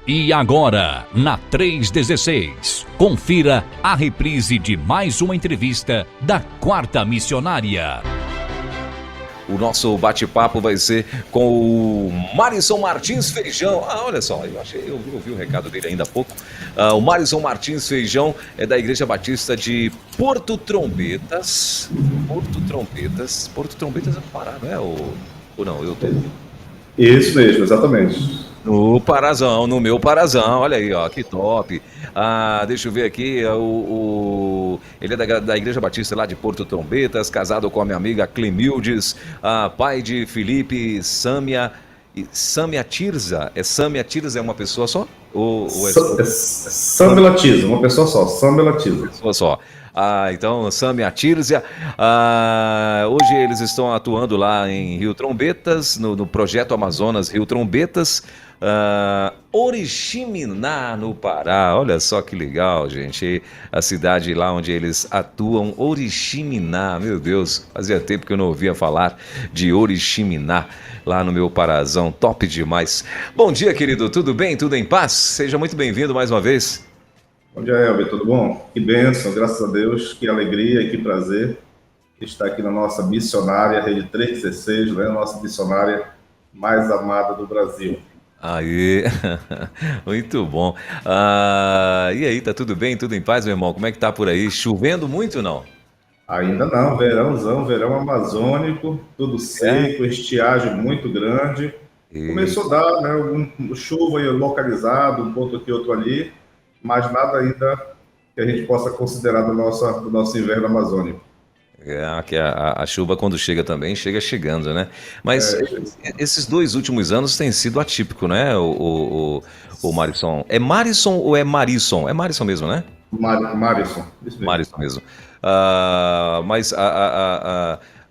E agora, na 316, confira a reprise de mais uma entrevista da Quarta Missionária. O nosso bate-papo vai ser com o Marisson Martins Feijão. Olha só, eu ouvi o recado dele ainda há pouco. O Marisson Martins Feijão é da Igreja Batista de Porto Trombetas. Porto Trombetas é no Pará, não é? Ou não? Eu tô... Isso mesmo, exatamente. No Parazão, no meu Parazão, olha aí, ó, que top. Deixa eu ver aqui, ele é da Igreja Batista lá de Porto Trombetas, casado com a minha amiga Clemildes, pai de Felipe, Sâmia Tirza. Sâmia Tirza é uma pessoa só? Ou é Sâmia Tirza, uma pessoa só, Sâmia Tirza. Uma pessoa só. Então, Sâmia Tirza, hoje eles estão atuando lá em Rio Trombetas, no projeto Amazonas Rio Trombetas, Oriximiná, no Pará. Olha só que legal, gente, a cidade lá onde eles atuam, Oriximiná. Meu Deus, fazia tempo que eu não ouvia falar de Oriximiná lá no meu Parazão, top demais. Bom dia, querido, tudo bem? Tudo em paz? Seja muito bem-vindo mais uma vez. Bom dia, Elber, tudo bom? Que bênção, graças a Deus, que alegria e que prazer estar aqui na nossa missionária, Rede 316, né? Nossa missionária mais amada do Brasil. Aí, muito bom. E aí, tá tudo bem? Tudo em paz, meu irmão? Como é que tá por aí? Chovendo muito ou não? Ainda não, verãozão, verão amazônico, tudo seco, estiagem muito grande. Começou a dar, né, chuva localizada, um ponto aqui, outro ali, mas nada ainda que a gente possa considerar do nosso inverno amazônico. Que a chuva, quando chega também, chega chegando, né? Mas esses 2 últimos anos tem sido atípico, né, o Marisson? É Marisson ou é Marisson? É Marisson mesmo, né? Marisson. Marisson mesmo. Mas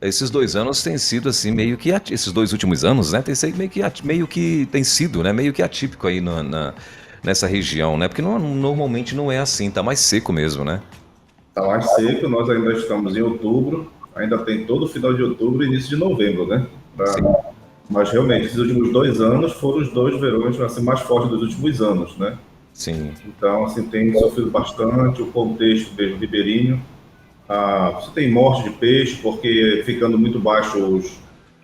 esses 2 anos têm sido assim, meio que... Esses 2 últimos anos, né? Tem sido meio que tem sido, né? Meio que atípico aí nessa região, né? Porque normalmente não é assim, tá mais seco mesmo, né? Tá mais seco, nós ainda estamos em outubro, ainda tem todo o final de outubro e início de novembro, né? Mas realmente, esses últimos 2 anos foram os 2 verões assim, mais fortes dos últimos anos, né? Sim. Então, assim, tem sofrido bastante o contexto mesmo ribeirinho. Você tem morte de peixe, porque ficando muito baixo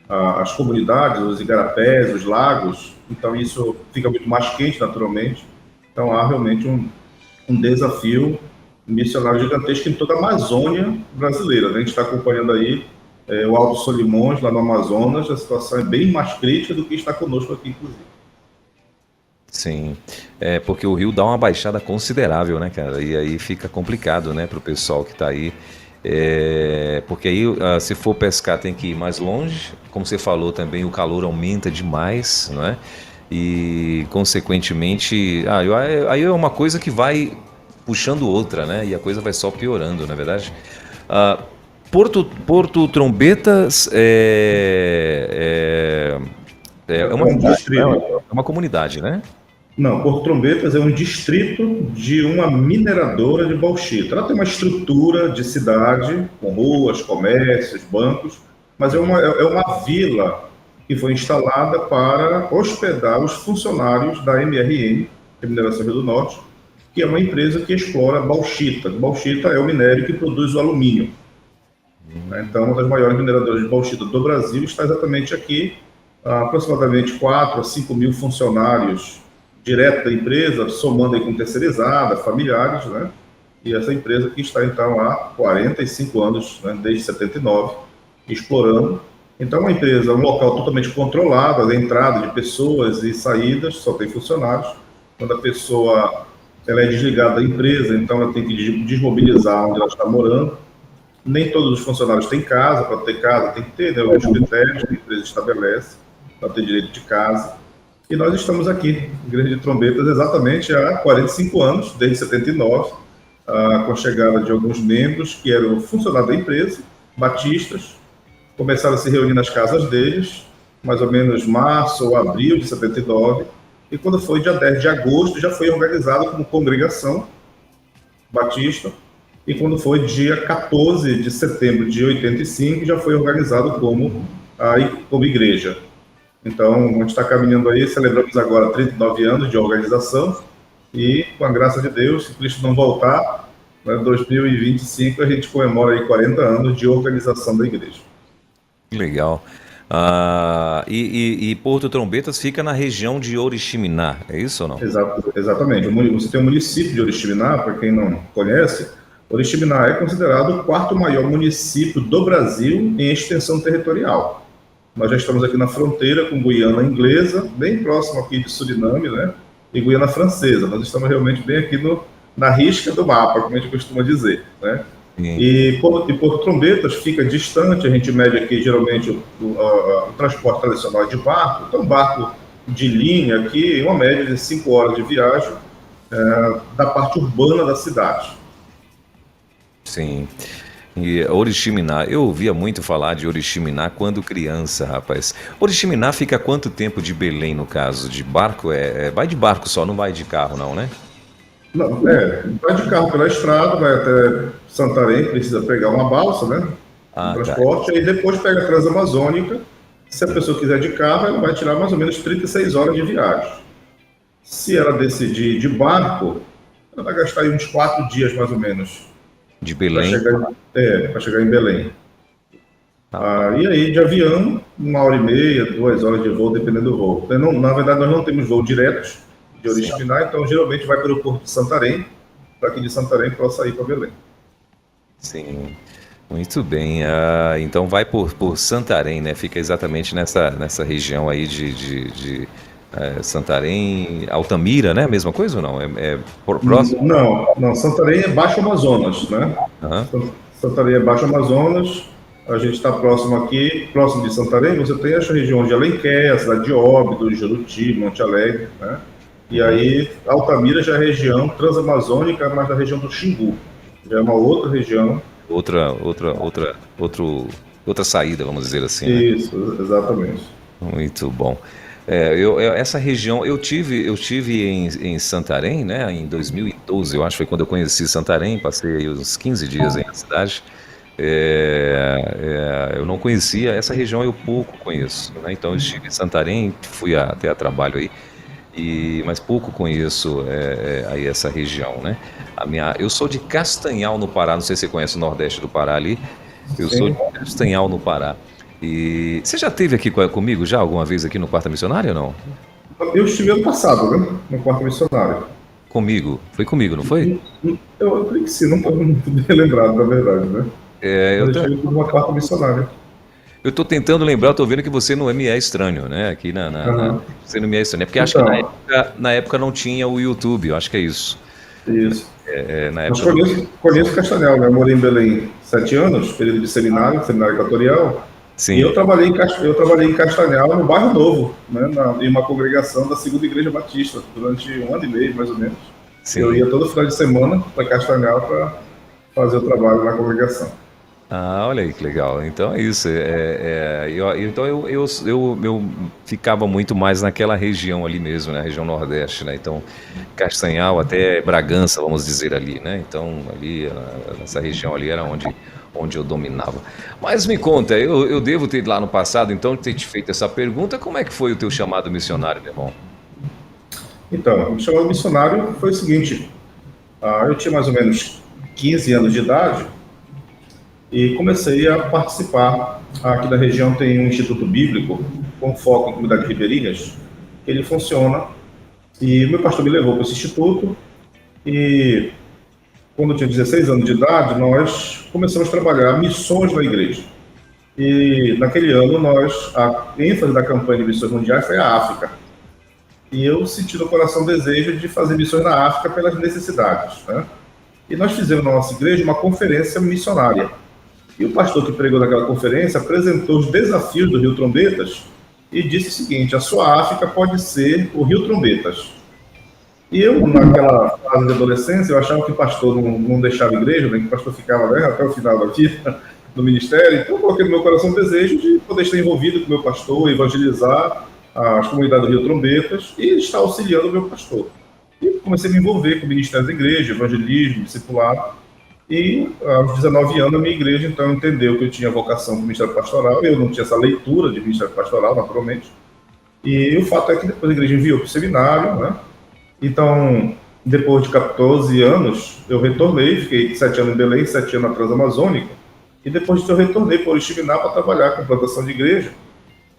as comunidades, os igarapés, os lagos, então isso fica muito mais quente naturalmente. Então há realmente um desafio missionário gigantesco em toda a Amazônia brasileira, né? A gente está acompanhando aí o Alto Solimões, lá no Amazonas, a situação é bem mais crítica do que está conosco aqui, inclusive. Sim, porque o rio dá uma baixada considerável, né, cara? E aí fica complicado, né, para o pessoal que está aí. Porque aí, se for pescar, tem que ir mais longe. Como você falou também, o calor aumenta demais, não é? E, consequentemente, aí é uma coisa que vai puxando outra, né? E a coisa vai só piorando, na verdade. Porto Trombetas é uma comunidade, né? Não, Porto Trombetas é um distrito de uma mineradora de bauxita. Ela tem uma estrutura de cidade, com ruas, comércios, bancos, mas é uma vila que foi instalada para hospedar os funcionários da MRN, que é Mineração Rio do Norte, que é uma empresa que explora bauxita. Bauxita é o minério que produz o alumínio. Então, uma das maiores mineradoras de bauxita do Brasil está exatamente aqui. Aproximadamente 4 a 5 mil funcionários direto da empresa, somando aí com terceirizada, familiares, né? E essa empresa que está, então, há 45 anos, né, desde 79, explorando. Então, é uma empresa, um local totalmente controlado, a entrada de pessoas e saídas, só tem funcionários. Quando a pessoa ela é desligada da empresa, então ela tem que desmobilizar onde ela está morando. Nem todos os funcionários têm casa, para ter casa tem que ter, né, alguns critérios que a empresa estabelece para ter direito de casa. E nós estamos aqui, em Igreja de Trombetas, exatamente há 45 anos, desde 79, com a chegada de alguns membros que eram funcionários da empresa, batistas, começaram a se reunir nas casas deles, mais ou menos março ou abril de 79, e quando foi dia 10 de agosto, já foi organizado como congregação batista, e quando foi dia 14 de setembro de 85, já foi organizado como igreja. Então, a gente está caminhando aí, celebramos agora 39 anos de organização e, com a graça de Deus, se Cristo não voltar, em 2025 a gente comemora aí 40 anos de organização da igreja. Legal. E Porto Trombetas fica na região de Oriximiná, é isso ou não? Exatamente. Você tem o município de Oriximiná, para quem não conhece, Oriximiná é considerado o quarto maior município do Brasil em extensão territorial. Nós já estamos aqui na fronteira com Guiana Inglesa, bem próximo aqui de Suriname, né? E Guiana Francesa. Nós estamos realmente bem aqui na risca do mapa, como a gente costuma dizer, né? E Porto Trombetas fica distante, a gente mede aqui geralmente o transporte tradicional de barco, então barco de linha aqui, uma média de 5 horas de viagem da parte urbana da cidade. Sim. E Oriximiná, eu ouvia muito falar de Oriximiná quando criança, rapaz. Oriximiná fica quanto tempo de Belém, no caso? De barco? Vai de barco só, não vai de carro não, né? Não, vai de carro pela estrada, vai até Santarém, precisa pegar uma balsa, né? Transporte, aí depois pega a Transamazônica. Se a pessoa quiser de carro, ela vai tirar mais ou menos 36 horas de viagem. Se ela decidir de barco, ela vai gastar aí uns 4 dias mais ou menos. De Belém? Para chegar em Belém. E aí, de avião, 1h30, 2 horas de voo, dependendo do voo. Então, na verdade, nós não temos voo diretos de Oriximiná, então geralmente vai pelo Porto de Santarém, para que de Santarém possa ir para Belém. Sim, muito bem. Então vai por Santarém, né? Fica exatamente nessa região aí de Santarém, Altamira, né? Mesma coisa ou não? Próximo? Não, Santarém é Baixo Amazonas, né? Santarém é Baixo Amazonas, a gente está próximo de Santarém, você tem essa região de Alenquer, a cidade de Óbidos, Juruti, Monte Alegre, né? E aí, Altamira já é região transamazônica, mas da região do Xingu. Já é uma outra região. Outra saída, vamos dizer assim. Isso, né? Exatamente. Muito bom. Essa região, eu tive em Santarém, né, em 2012, eu acho, foi quando eu conheci Santarém, passei uns 15 dias aí na cidade. Eu não conhecia, essa região eu pouco conheço, né? Então eu estive em Santarém, fui até a trabalho aí. Mas pouco conheço aí essa região, né? Eu sou de Castanhal, no Pará, não sei se você conhece o Nordeste do Pará ali. Eu sou de Castanhal, no Pará. E você já esteve aqui comigo já alguma vez aqui no Quarta Missionária ou não? Eu estive ano passado, né? No Quarta Missionária. Comigo? Foi comigo, não foi? Eu creio que sim, não estou muito bem lembrado, na verdade, né? Eu estive numa Quarta Missionária. Eu estou tentando lembrar, estou vendo que você não me é estranho, né? Aqui você não me é estranho. Porque acho que na época não tinha o YouTube, eu acho que é isso. Isso. Na época conheço Castanhal, né? Eu morei em Belém 7 anos, período de seminário equatorial. Sim. E eu trabalhei em Castanhal, no Bairro Novo, né? Em uma congregação da Segunda Igreja Batista, durante 1 ano e meio, mais ou menos. Sim. Eu ia todo final de semana para Castanhal para fazer o trabalho na congregação. Olha aí que legal. Então é isso. Então eu ficava muito mais naquela região ali mesmo, né? Região Nordeste, né? Então Castanhal até Bragança, vamos dizer ali, né? Então ali nessa região ali era onde eu dominava. Mas me conta, eu devo ter lá no passado, então, ter te feito essa pergunta. Como é que foi o teu chamado missionário, meu irmão? Então, o chamado missionário foi o seguinte: eu tinha mais ou menos 15 anos de idade. E comecei a participar. Aqui na região tem um instituto bíblico com foco em comunidades ribeirinhas. Ele funciona e o meu pastor me levou para esse instituto e quando eu tinha 16 anos de idade, nós começamos a trabalhar missões na igreja. E naquele ano a ênfase da campanha de missões mundiais foi a África. E eu senti no coração o desejo de fazer missões na África pelas necessidades, né? E nós fizemos na nossa igreja uma conferência missionária. E o pastor que pregou naquela conferência apresentou os desafios do Rio Trombetas e disse o seguinte: a sua África pode ser o Rio Trombetas. E eu, naquela fase de adolescência, eu achava que o pastor não deixava a igreja, né, que o pastor ficava, né, até o final da vida no ministério. Então eu coloquei no meu coração o desejo de poder estar envolvido com o meu pastor, evangelizar as comunidades do Rio Trombetas e estar auxiliando o meu pastor. E comecei a me envolver com o ministério da igreja, evangelismo, discipulado. E aos 19 anos a minha igreja então entendeu que eu tinha vocação para o ministério pastoral. Eu não tinha essa leitura de ministério pastoral, naturalmente. E o fato é que depois a igreja enviou para o seminário, né? Então, depois de 14 anos, eu retornei, fiquei 7 anos em Belém, 7 anos na Transamazônica, e depois disso eu retornei para Oriximiná para trabalhar com plantação de igreja.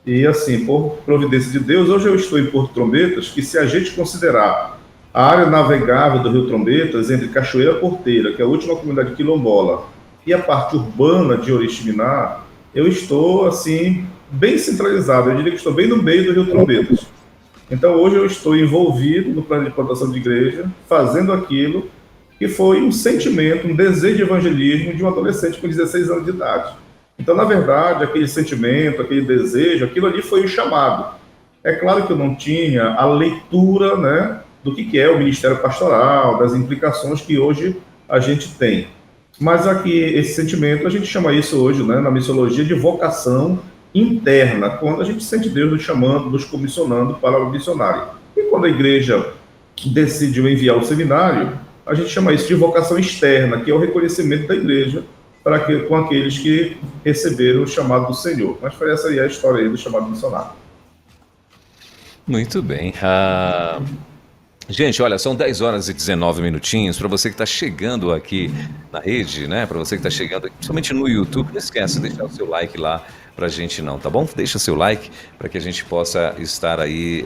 E assim, por providência de Deus, hoje eu estou em Porto Trombetas, que se a gente considerar a área navegável do Rio Trombetas, entre Cachoeira Porteira, que é a última comunidade quilombola, e a parte urbana de Oriximiná, eu estou, assim, bem centralizado. Eu diria que estou bem no meio do Rio Trombetas. Então, hoje eu estou envolvido no plano de plantação de igreja, fazendo aquilo que foi um sentimento, um desejo de evangelismo de um adolescente com 16 anos de idade. Então, na verdade, aquele sentimento, aquele desejo, aquilo ali foi o chamado. É claro que eu não tinha a leitura, né, do que é o ministério pastoral, das implicações que hoje a gente tem. Mas aqui, esse sentimento, a gente chama isso hoje, né, na missiologia, de vocação interna, quando a gente sente Deus nos chamando, nos comissionando para o missionário. E quando a igreja decidiu enviar o seminário, a gente chama isso de vocação externa, que é o reconhecimento da igreja com aqueles que receberam o chamado do Senhor. Mas foi essa aí a história aí do chamado missionário. Muito bem. Gente, olha, são 10 horas e 19 minutinhos. Para você que está chegando aqui na rede, né? Para você que está chegando aqui, principalmente no YouTube, não esquece de deixar o seu like lá pra gente não, tá bom? Deixa seu like para que a gente possa estar aí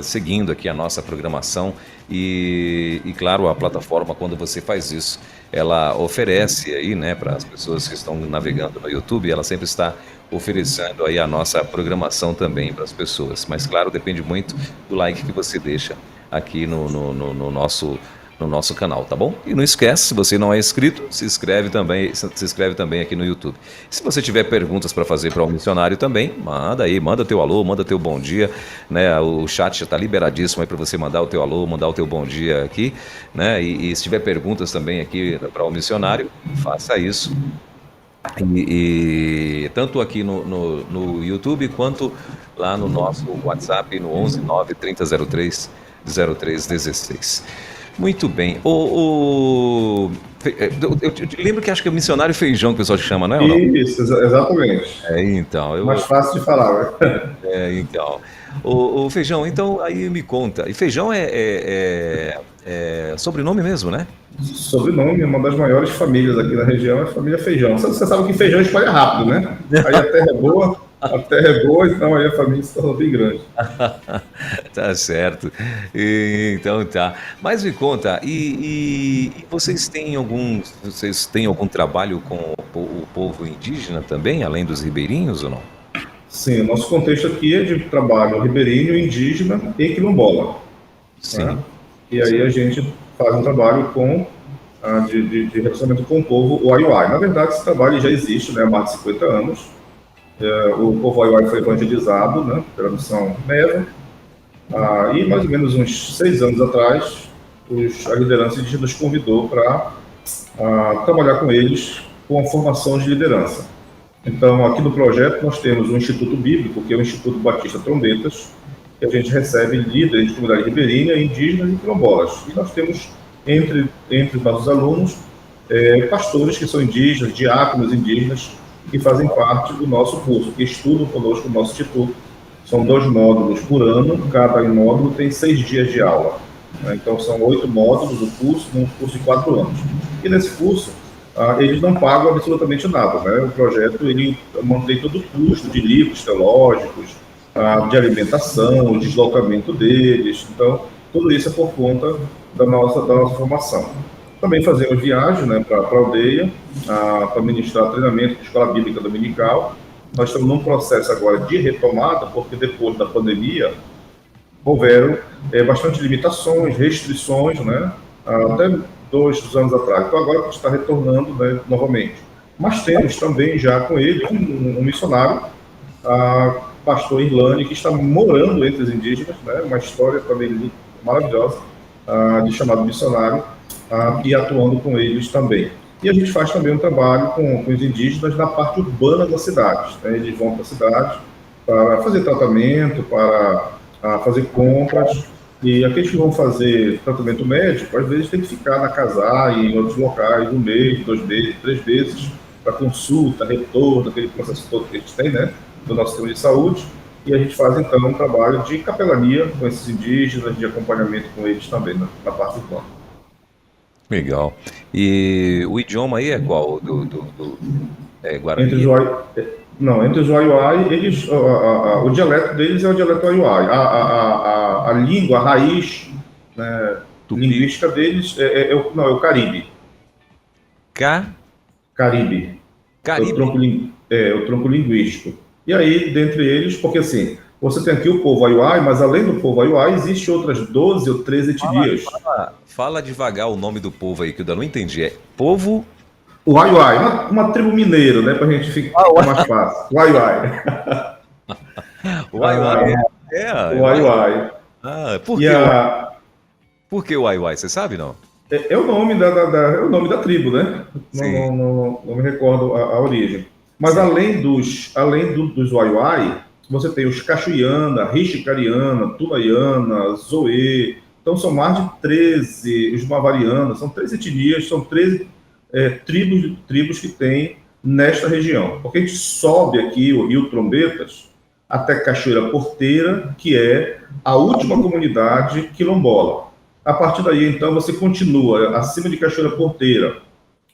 seguindo aqui a nossa programação e claro, a plataforma, quando você faz isso, ela oferece aí, né, para as pessoas que estão navegando no YouTube, ela sempre está oferecendo aí a nossa programação também para as pessoas, mas claro, depende muito do like que você deixa aqui no nosso canal, tá bom? E não esquece, se você não é inscrito, se inscreve também aqui no YouTube. Se você tiver perguntas para fazer para o missionário também, manda aí, manda teu alô, manda teu bom dia, né? O chat já está liberadíssimo aí para você mandar o teu alô, mandar o teu bom dia aqui, né? E se tiver perguntas também aqui para o missionário, faça isso. E tanto aqui no YouTube quanto lá no nosso WhatsApp no 11 9 30 03 0316. Muito bem. Eu lembro que acho que é o missionário Feijão que o pessoal te chama, não é? Ou não? Isso, exatamente. Então. Mais fácil de falar, né? Então. O Feijão, então aí me conta. E Feijão é sobrenome mesmo, né? Sobrenome, uma das maiores famílias aqui na região é a família Feijão. Você sabe que feijão espalha rápido, né? Aí a terra é boa, então aí a família se torna bem grande. Tá certo. Então tá. Mas me conta, e vocês têm algum trabalho com o povo indígena também, além dos ribeirinhos ou não? Sim, o nosso contexto aqui é de trabalho ribeirinho, indígena e quilombola. Sim. Né? E aí a gente faz um trabalho de relacionamento com o povo Waiuai. Na verdade, esse trabalho já existe, né, há mais de 50 anos. O povo Waiuai foi evangelizado, né, pela missão Neva. E mais ou menos uns 6 anos atrás, a liderança indígena nos convidou para trabalhar com eles com a formação de liderança. Então, aqui no projeto, nós temos um Instituto Bíblico, que é o Instituto Batista Trombetas, que a gente recebe líderes de comunidade ribeirinha, indígenas e quilombolas. E nós temos, entre os nossos alunos, pastores que são indígenas, diáconos indígenas, que fazem parte do nosso curso, que estudam conosco no nosso instituto. São 2 módulos por ano, cada módulo tem 6 dias de aula. Então, são 8 módulos do curso, um curso de 4 anos. E nesse curso, eles não pagam absolutamente nada, né? O projeto ele mantém todo o custo de livros teológicos, de alimentação, o deslocamento deles. Então, tudo isso é por conta da nossa formação. Também fazemos viagens, né, para a aldeia, para ministrar treinamento de escola bíblica dominical. Nós estamos num processo agora de retomada, porque depois da pandemia houveram bastante limitações, restrições, né? Até 2 anos atrás. Então agora a gente está retornando, né, novamente. Mas temos também já com ele um missionário, pastor Irlane, que está morando entre os indígenas, né? Uma história também maravilhosa, de chamado missionário, e atuando com eles também. E a gente faz também um trabalho com os indígenas na parte urbana da cidade, né? Eles vão para a cidade para fazer tratamento, para fazer compras. E aqueles que vão fazer tratamento médico, às vezes tem que ficar na casa e em outros locais, 1 mês, 2 meses, 3 meses, para consulta, retorno, aquele processo todo que a gente tem, né, do nosso sistema de saúde. e a gente faz então um trabalho de capelania com esses indígenas, de acompanhamento com eles também na parte urbana. Legal. E o idioma aí é qual? Entre Guarani? os não, entre os Waiuai, eles, o dialeto deles é o dialeto Waiuai. A língua, a raiz, né, Tupi? linguística deles não, é o Caribe. Ca? Caribe. É o Caribe? tronco, o tronco linguístico. E aí, dentre eles, porque assim, você tem aqui o povo Waiuai, mas além do povo Waiuai, existem outras 12 ou 13 etnias. Fala devagar o nome do povo aí, que eu ainda não entendi. É povo O Waiuai, uma tribo mineiro, né, pra gente ficar mais fácil. Waiuai. Uai-Uai. Ah, É, o Uai. Waiuai. Ah, E por que Uai-Uai? Você sabe, não? é o nome é o nome da tribo, né? Sim, Não me recordo a origem. Mas sim. dos Waiuai, você tem os Cachuiana, Rixicariana, Tunaiana, Zoe. Então são mais de 13, os Mavarianos, são 13 etnias, são 13 tribos que tem nesta região. Porque a gente sobe aqui o Rio Trombetas até Cachoeira Porteira, que é a última comunidade quilombola. A partir daí, então, você continua acima de Cachoeira Porteira,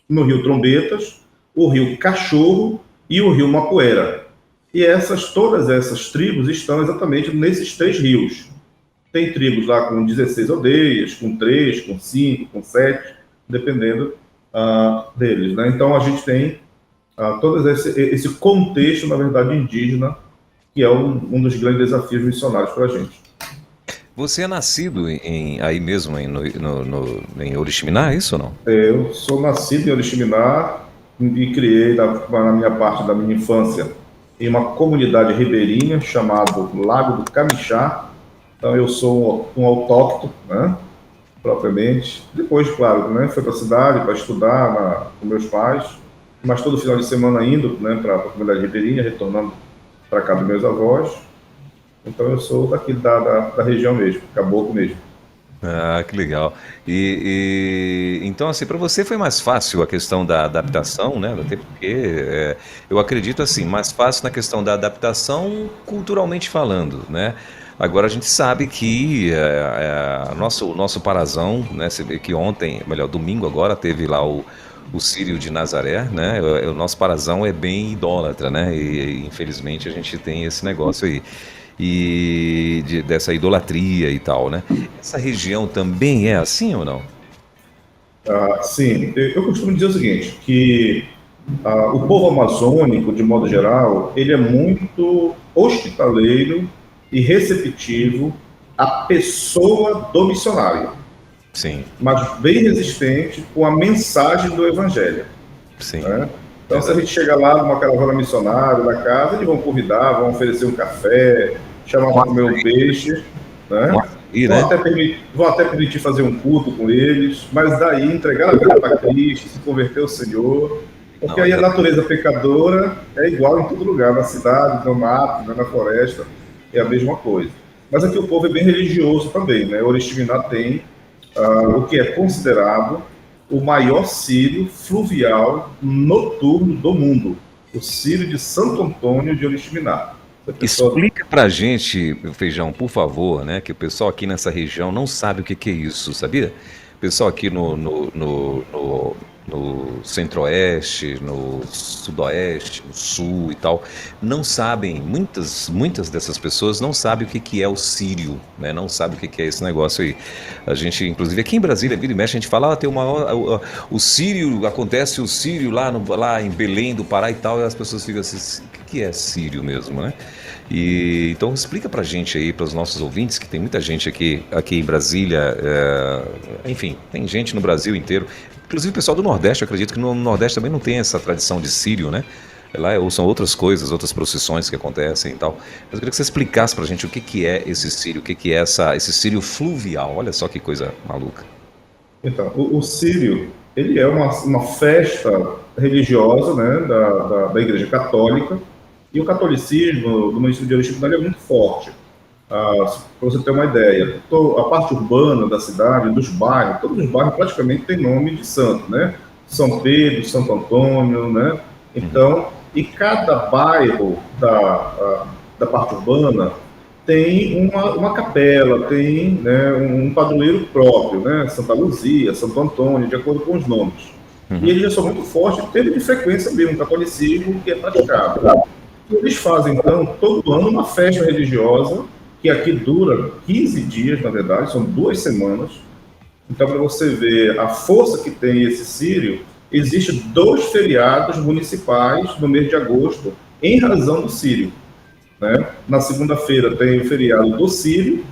no Rio Trombetas, o Rio Cachorro e o Rio Mapuera. E todas essas tribos estão exatamente nesses 3 rios. Tem tribos lá com 16 aldeias, com 3, com 5, com 7, dependendo deles, né? Então a gente tem todo esse contexto, na verdade, indígena, que é um dos grandes desafios missionários para a gente. Você é nascido aí mesmo em Oriximiná, é isso ou não? Eu sou nascido em Oriximiná e criei, na minha parte da minha infância, em uma comunidade ribeirinha chamada Lago do Camixá. Então eu sou um autóctono, né, propriamente. Depois, claro, né, fui para a cidade para estudar com meus pais, mas todo final de semana indo, né, para a comunidade ribeirinha, retornando para casa dos meus avós. Então eu sou daqui da região mesmo, Caboclo mesmo. Ah, que legal. Então, assim, para você foi mais fácil a questão da adaptação, né? Até porque eu acredito assim, mais fácil na questão da adaptação culturalmente falando, né? Agora a gente sabe que o nosso Parazão, né? Você vê que ontem, melhor, domingo agora, teve lá o Círio de Nazaré, né? O nosso Parazão é bem idólatra, né? E infelizmente a gente tem esse negócio aí dessa idolatria e tal, né? Essa região também é assim ou não? Sim, eu costumo dizer o seguinte, que o povo amazônico, de modo geral, ele é muito hospitaleiro e receptivo à pessoa do missionário, Sim, mas bem resistente com a mensagem do evangelho, sim. né? Então, se a Verdade. gente chega lá numa caravana missionária da casa, eles vão convidar, vão oferecer um café, chamar para comer um peixe, né? E, né? Vão até permitir fazer um culto com eles, mas daí entregar a vida para Cristo, se converter ao Senhor, porque Não, aí a natureza pecadora é igual em todo lugar, na cidade, no mato, na floresta, é a mesma coisa. Mas aqui o povo é bem religioso também, né? Oriximiná tem o que é considerado o maior círio fluvial noturno do mundo, o Círio de Santo Antônio de Oriximiná. explica pra gente, Feijão, por favor, né? Que o pessoal aqui nessa região não sabe o que que é isso, sabia? O pessoal aqui no centro-oeste, no sudoeste, no sul e tal, não sabem, muitas dessas pessoas não sabem o que que é o Círio, né? Não sabem o que que é esse negócio aí. A gente, inclusive aqui em Brasília, vira e mexe, a gente fala, tem o Círio, acontece o Círio lá em Belém do Pará e tal, e as pessoas ficam assim, o que que é Círio mesmo, né? Então explica pra gente aí, para os nossos ouvintes, que tem muita gente aqui em Brasília, enfim, tem gente no Brasil inteiro, inclusive o pessoal do Nordeste, eu acredito que no Nordeste também não tem essa tradição de Círio, né? Lá são outras coisas, outras procissões que acontecem e tal. Mas eu queria que você explicasse pra gente o que que é esse Círio, o que que é esse Círio fluvial. Olha só que coisa maluca. Então, o Círio, ele é uma festa religiosa, né, da Igreja Católica, e o catolicismo do município de Oriximiná é muito forte. Para você ter uma ideia, a parte urbana da cidade, dos bairros, todos os bairros praticamente têm nome de santo, né? São Pedro, Santo Antônio, né? Então, e cada bairro da parte urbana, tem uma capela, tem, né, um padroeiro próprio, né, Santa Luzia, Santo Antônio, de acordo com os nomes. E eles já são muito fortes, em termos de frequência mesmo, um catolicismo que é praticado. E eles fazem, então, todo ano uma festa religiosa, que aqui dura 15 dias, na verdade, são 2 semanas. Então, para você ver a força que tem esse Círio, existem 2 feriados municipais no mês de agosto, em razão do Círio, né? Na segunda-feira tem o feriado do Círio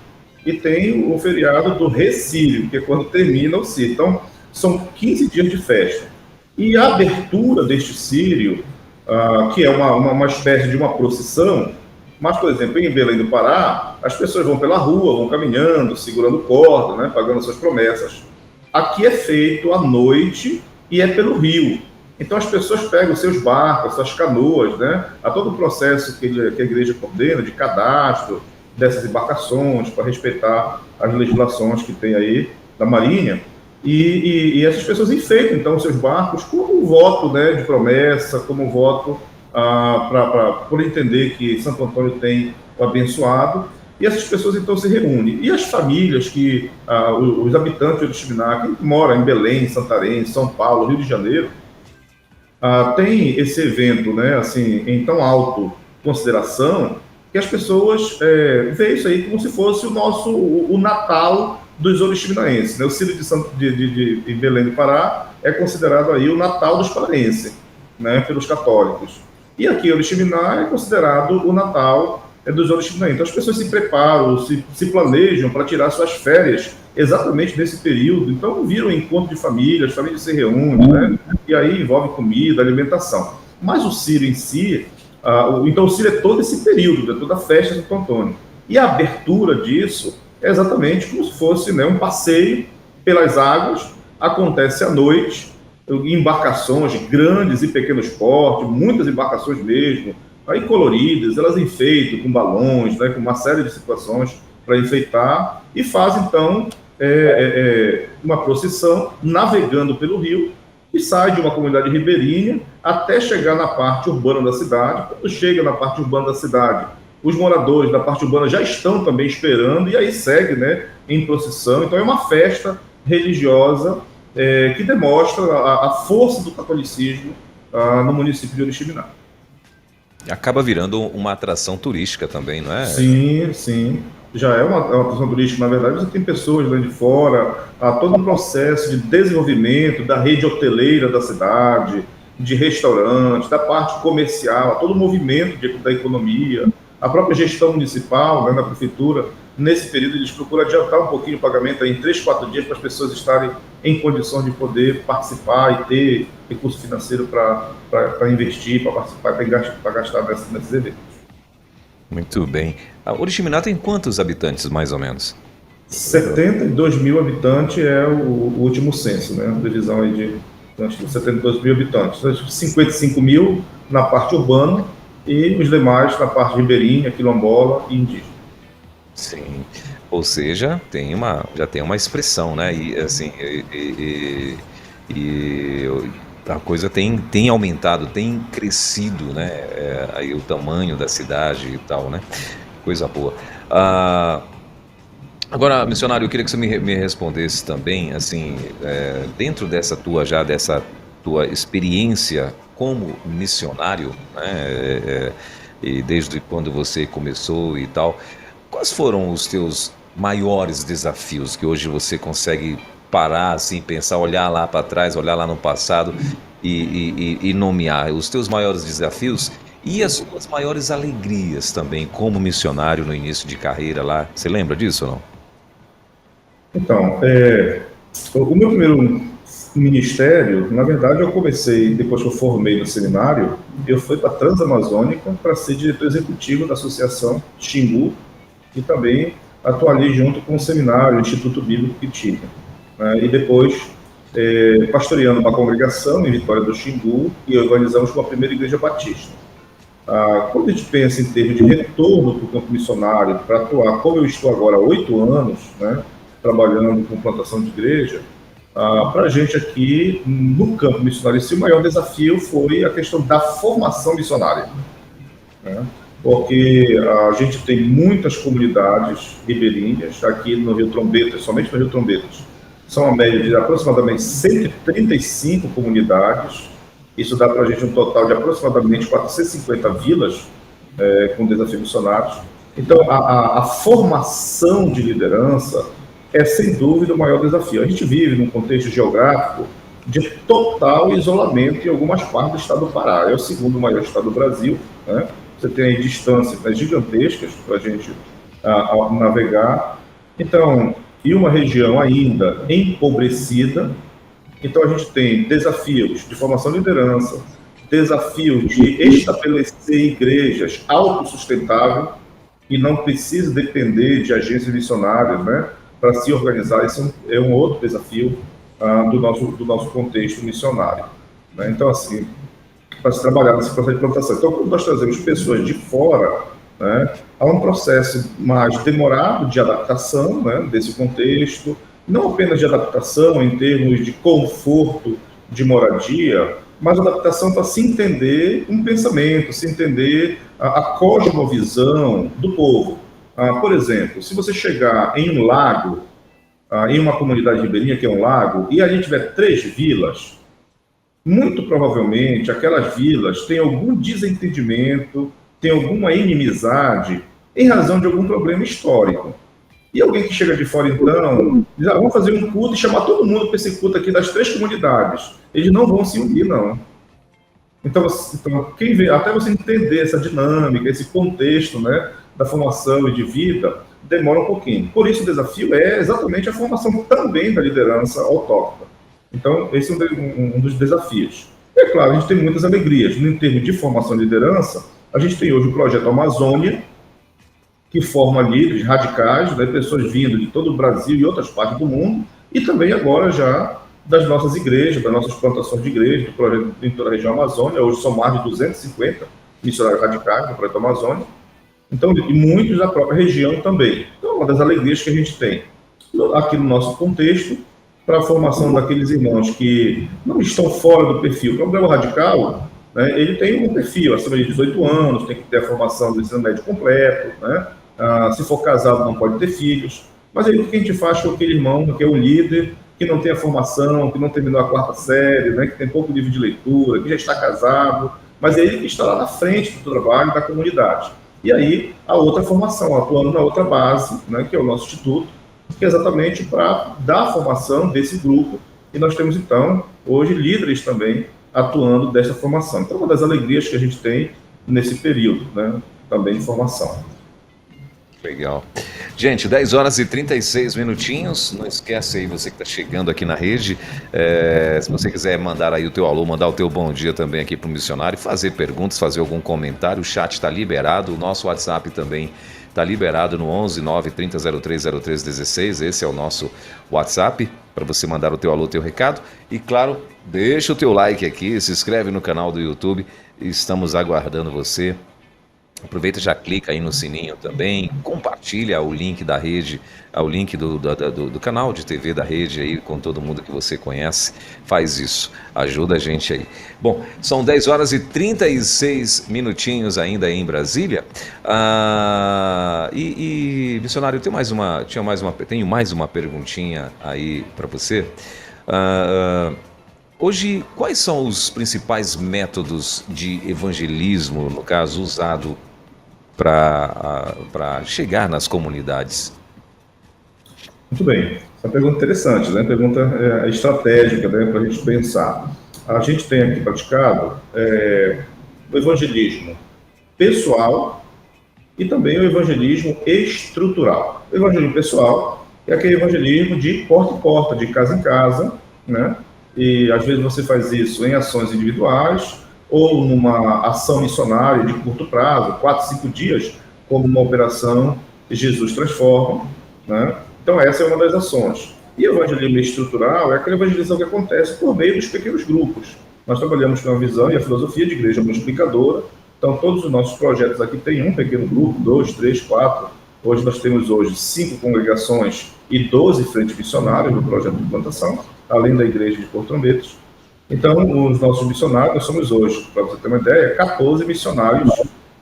e tem o feriado do Recírio, que é quando termina o Círio. Então, são 15 dias de festa. E a abertura deste Círio, que é uma espécie de uma procissão, mas, por exemplo, em Belém do Pará, as pessoas vão pela rua, vão caminhando, segurando corda, né, pagando suas promessas. Aqui é feito à noite e é pelo rio. Então as pessoas pegam seus barcos, suas canoas, né, há todo o processo que a igreja coordena de cadastro dessas embarcações para respeitar as legislações que tem aí da Marinha. E essas pessoas enfeitam, então, seus barcos como um voto, né, de promessa, como um voto por entender que Santo Antônio tem o abençoado, e essas pessoas, então, se reúnem. E as famílias, os habitantes de Oriximiná, que moram em Belém, Santarém, São Paulo, Rio de Janeiro, tem esse evento, né, assim, em tão alta consideração, que as pessoas veem isso aí como se fosse o Natal dos oriximinaenses, né? O Círio de Belém do Pará é considerado aí o Natal dos paraenses, né, pelos católicos. E aqui Oriximiná é considerado o Natal dos oriximinaenses. Então as pessoas se preparam, se planejam para tirar suas férias exatamente nesse período. Então viram um encontro de família, as famílias se reúnem, né? E aí envolve comida, alimentação. Mas o Círio em si, então o Círio é todo esse período, é toda a festa de Santo Antônio. E a abertura disso é exatamente como se fosse, né, um passeio pelas águas, acontece à noite, embarcações grandes e pequenos portes, muitas embarcações mesmo, aí coloridas, elas enfeitam com balões, né, com uma série de situações para enfeitar, e fazem então uma procissão navegando pelo rio, que sai de uma comunidade ribeirinha até chegar na parte urbana da cidade. Quando chega na parte urbana da cidade, os moradores da parte urbana já estão também esperando, e aí segue, né, em procissão. Então é uma festa religiosa que demonstra a força do catolicismo no município de Oriximiná. Acaba virando uma atração turística também, não é? Sim, sim. Já é uma atração turística, na verdade. Você tem pessoas lá de fora, há todo um processo de desenvolvimento da rede hoteleira da cidade, de restaurantes, da parte comercial, há todo o movimento da economia. A própria gestão municipal, né, na prefeitura, nesse período eles procuram adiantar um pouquinho o pagamento em 3, 4 dias para as pessoas estarem em condições de poder participar e ter recurso financeiro para investir, para participar, para gastar nesses eventos. Muito bem. A Oriximiná tem quantos habitantes, mais ou menos? 72 mil habitantes é o último censo, né? A previsão aí de 72 mil habitantes. 55 mil na parte urbana, e os demais na parte ribeirinha, quilombola e indígena. Sim, ou seja, já tem uma expressão, né? E assim, a coisa tem aumentado, tem crescido, né? Aí o tamanho da cidade e tal, né? Coisa boa. Agora, missionário, eu queria que você me respondesse também, assim, dentro dessa tua experiência como missionário, né, e desde quando você começou e tal, quais foram os teus maiores desafios que hoje você consegue parar, assim, pensar, olhar lá para trás, olhar lá no passado e nomear os teus maiores desafios e as suas maiores alegrias também como missionário no início de carreira lá? Você lembra disso ou não? Então, o meu primeiro ministério, na verdade, eu comecei, depois que eu formei no seminário, eu fui para a Transamazônica para ser diretor executivo da Associação Xingu e também atuei junto com o seminário, o Instituto Bíblico que tinha. Né? E depois, pastoreando uma congregação em Vitória do Xingu, e organizamos uma primeira igreja batista. Quando a gente pensa em termos de retorno para o campo missionário, para atuar como eu estou agora há 8 anos, né, trabalhando com plantação de igreja, para a gente aqui, no campo missionário, o maior desafio foi a questão da formação missionária. Né? porque a gente tem muitas comunidades ribeirinhas aqui no Rio Trombetas, somente no Rio Trombetas. São uma média de aproximadamente 135 comunidades. Isso dá para a gente um total de aproximadamente 450 vilas com desafios missionários. Então, a formação de liderança é, sem dúvida, o maior desafio. A gente vive num contexto geográfico de total isolamento em algumas partes do estado do Pará. É o segundo maior estado do Brasil, né? Você tem aí distâncias gigantescas para a gente navegar. Então, e uma região ainda empobrecida. Então, a gente tem desafios de formação de liderança, desafio de estabelecer igrejas autossustentáveis e não precisa depender de agências missionárias, né, para se organizar. Isso é um outro desafio do nosso contexto missionário, né? Então, assim, para se trabalhar nesse processo de plantação. Então, quando nós trazemos pessoas de fora, né, há um processo mais demorado de adaptação, né, desse contexto, não apenas de adaptação em termos de conforto de moradia, mas adaptação para se entender um pensamento, se entender a cosmovisão do povo. Por exemplo, se você chegar em um lago, em uma comunidade ribeirinha que é um lago, e a gente tiver 3 vilas, muito provavelmente aquelas vilas têm algum desentendimento, têm alguma inimizade em razão de algum problema histórico. E alguém que chega de fora, então, diz, vamos fazer um culto e chamar todo mundo para esse culto aqui das 3 comunidades. Eles não vão se unir, não. Então quem vê, até você entender essa dinâmica, esse contexto, né, da formação e de vida, demora um pouquinho. Por isso, o desafio é exatamente a formação também da liderança autóctone. Então, esse é um dos desafios. É claro, a gente tem muitas alegrias. No termo de formação de liderança, a gente tem hoje o Projeto Amazônia, que forma líderes radicais, né, pessoas vindo de todo o Brasil e outras partes do mundo, e também agora já das nossas igrejas, das nossas plantações de igrejas, do projeto em toda a região Amazônia. Hoje são mais de 250 missionários radicais no Projeto Amazônia. Então, e muitos da própria região também. Então, é uma das alegrias que a gente tem aqui no nosso contexto para a formação daqueles irmãos que não estão fora do perfil. O programa radical, né, ele tem um perfil acima de 18 anos, tem que ter a formação do ensino médio completo, né? Se for casado não pode ter filhos. Mas aí o que a gente faz com aquele irmão que é o líder, que não tem a formação, que não terminou a 4ª série, né, que tem pouco nível de leitura, que já está casado, mas é ele que está lá na frente do trabalho da comunidade. E aí, a outra formação, atuando na outra base, né, que é o nosso instituto, que é exatamente para dar a formação desse grupo. E nós temos, então, hoje, líderes também atuando dessa formação. Então, uma das alegrias que a gente tem nesse período, né, também de formação. Legal. Gente, 10 horas e 36 minutinhos. Não esquece aí, você que está chegando aqui na rede, se você quiser mandar aí o teu alô, mandar o teu bom dia também aqui para o missionário, fazer perguntas, fazer algum comentário, o chat está liberado, o nosso WhatsApp também está liberado no 11 9 30 03 03 16. Esse é o nosso WhatsApp para você mandar o teu alô, o teu recado. E claro, deixa o teu like aqui, se inscreve no canal do YouTube, estamos aguardando você. Aproveita e já clica aí no sininho também, compartilha o link da rede, o link do canal de TV da rede aí com todo mundo que você conhece, faz isso, ajuda a gente aí. Bom, são 10 horas e 36 minutinhos ainda aí em Brasília, missionário, tenho mais uma perguntinha aí para você. Hoje, quais são os principais métodos de evangelismo, no caso, usado para chegar nas comunidades? Muito bem. Essa pergunta é interessante, né? Pergunta estratégica, né, para a gente pensar. A gente tem aqui praticado o evangelismo pessoal e também o evangelismo estrutural. O evangelismo pessoal é aquele evangelismo de porta em porta, de casa em casa, né? E às vezes você faz isso em ações individuais ou numa ação missionária de curto prazo, 4, 5 dias, como uma operação Jesus Transforma, né? Então essa é uma das ações. E o evangelismo estrutural é aquela evangelização que acontece por meio dos pequenos grupos. Nós trabalhamos com a visão e a filosofia de igreja multiplicadora. Então todos os nossos projetos aqui têm um pequeno grupo, 2, 3, 4. Hoje nós temos 5 congregações e 12 frentes missionárias no projeto de plantação, além da igreja de Porto Trombetas. Então, os nossos missionários, nós somos hoje, para você ter uma ideia, 14 missionários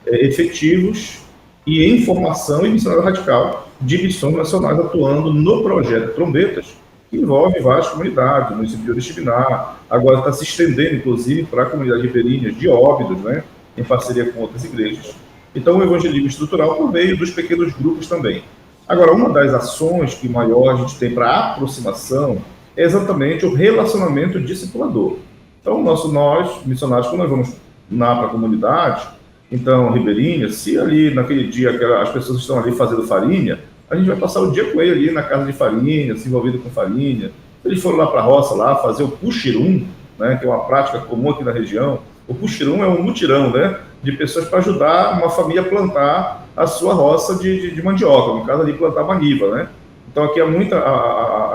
efetivos e em formação e missionário radical de missões nacionais atuando no projeto Trombetas, que envolve várias comunidades, o município de Oriximiná, agora está se estendendo, inclusive, para a comunidade ribeirinha de Óbidos, né, em parceria com outras igrejas. Então, o evangelismo estrutural por meio dos pequenos grupos também. Agora, uma das ações que maior a gente tem para aproximação é exatamente o relacionamento discipulador. Então, nós, missionários, quando nós vamos para a comunidade, então, ribeirinha, se ali naquele dia as pessoas estão ali fazendo farinha, a gente vai passar o dia com ele ali na casa de farinha, se envolvido com farinha. Se eles foram lá para a roça lá fazer o puxirum, né, que é uma prática comum aqui na região, o puxirum é um mutirão, né, de pessoas para ajudar uma família a plantar a sua roça de mandioca, no caso ali plantar maniva, né. Então aqui é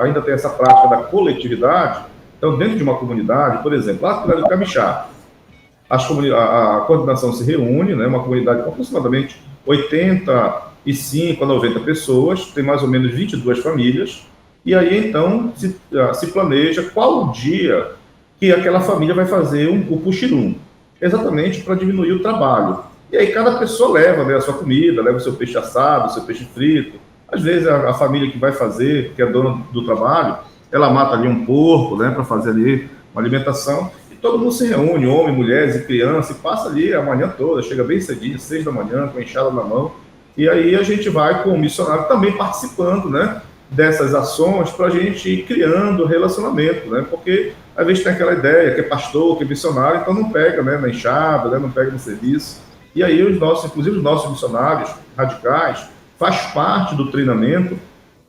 ainda tem essa prática da coletividade. Então dentro de uma comunidade, por exemplo, lá na cidade do Camixá, a coordenação se reúne, né, uma comunidade com aproximadamente 85 a 90 pessoas, tem mais ou menos 22 famílias, e aí então se planeja qual o dia que aquela família vai fazer o puxirum, exatamente para diminuir o trabalho. E aí cada pessoa leva, né, a sua comida, leva o seu peixe assado, o seu peixe frito. Às vezes a família que vai fazer, que é dona do trabalho, ela mata ali um porco, né, para fazer ali uma alimentação, e todo mundo se reúne, homens, mulheres e crianças, e passa ali a manhã toda, chega bem cedinho, 6 da manhã, com a enxada na mão, e aí a gente vai com o missionário também participando, né, dessas ações para a gente ir criando relacionamento, né, porque às vezes tem aquela ideia que é pastor, que é missionário, então não pega, né, na enxada, né, não pega no serviço, e aí inclusive os nossos missionários radicais, faz parte do treinamento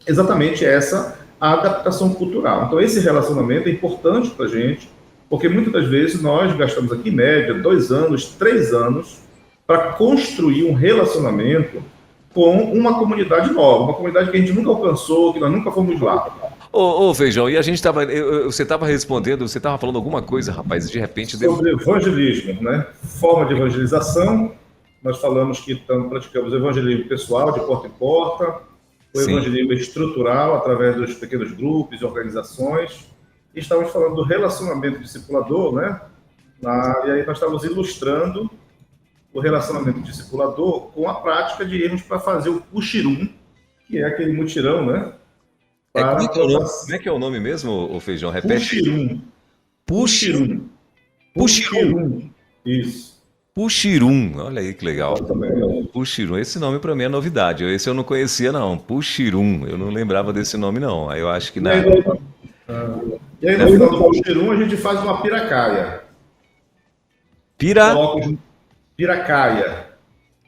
exatamente essa adaptação cultural. Então esse relacionamento é importante para a gente, porque muitas das vezes nós gastamos aqui em média 2 anos, 3 anos para construir um relacionamento com uma comunidade nova, uma comunidade que a gente nunca alcançou, que nós nunca fomos lá. Ô, Feijão, e a gente estava. Você estava respondendo, você estava falando alguma coisa, rapaz, de repente. Sobre evangelismo, né? Forma de evangelização, nós falamos que praticamos evangelismo pessoal, de porta em porta, o evangelismo estrutural, através dos pequenos grupos e organizações, e estávamos falando do relacionamento discipulador, né? E aí nós estávamos ilustrando o relacionamento discipulador com a prática de irmos para fazer o puxirum, que é aquele mutirão, né? Como é que é o nome mesmo, o Feijão? Repete. Puxirum. Puxirum. Isso. Puxirum, olha aí que legal. Puxirum, esse nome para mim é novidade. Esse eu não conhecia, não. Puxirum, eu não lembrava desse nome, não. Aí eu acho que na. E aí no final do puxirum a gente faz uma piracaia. Piracaia.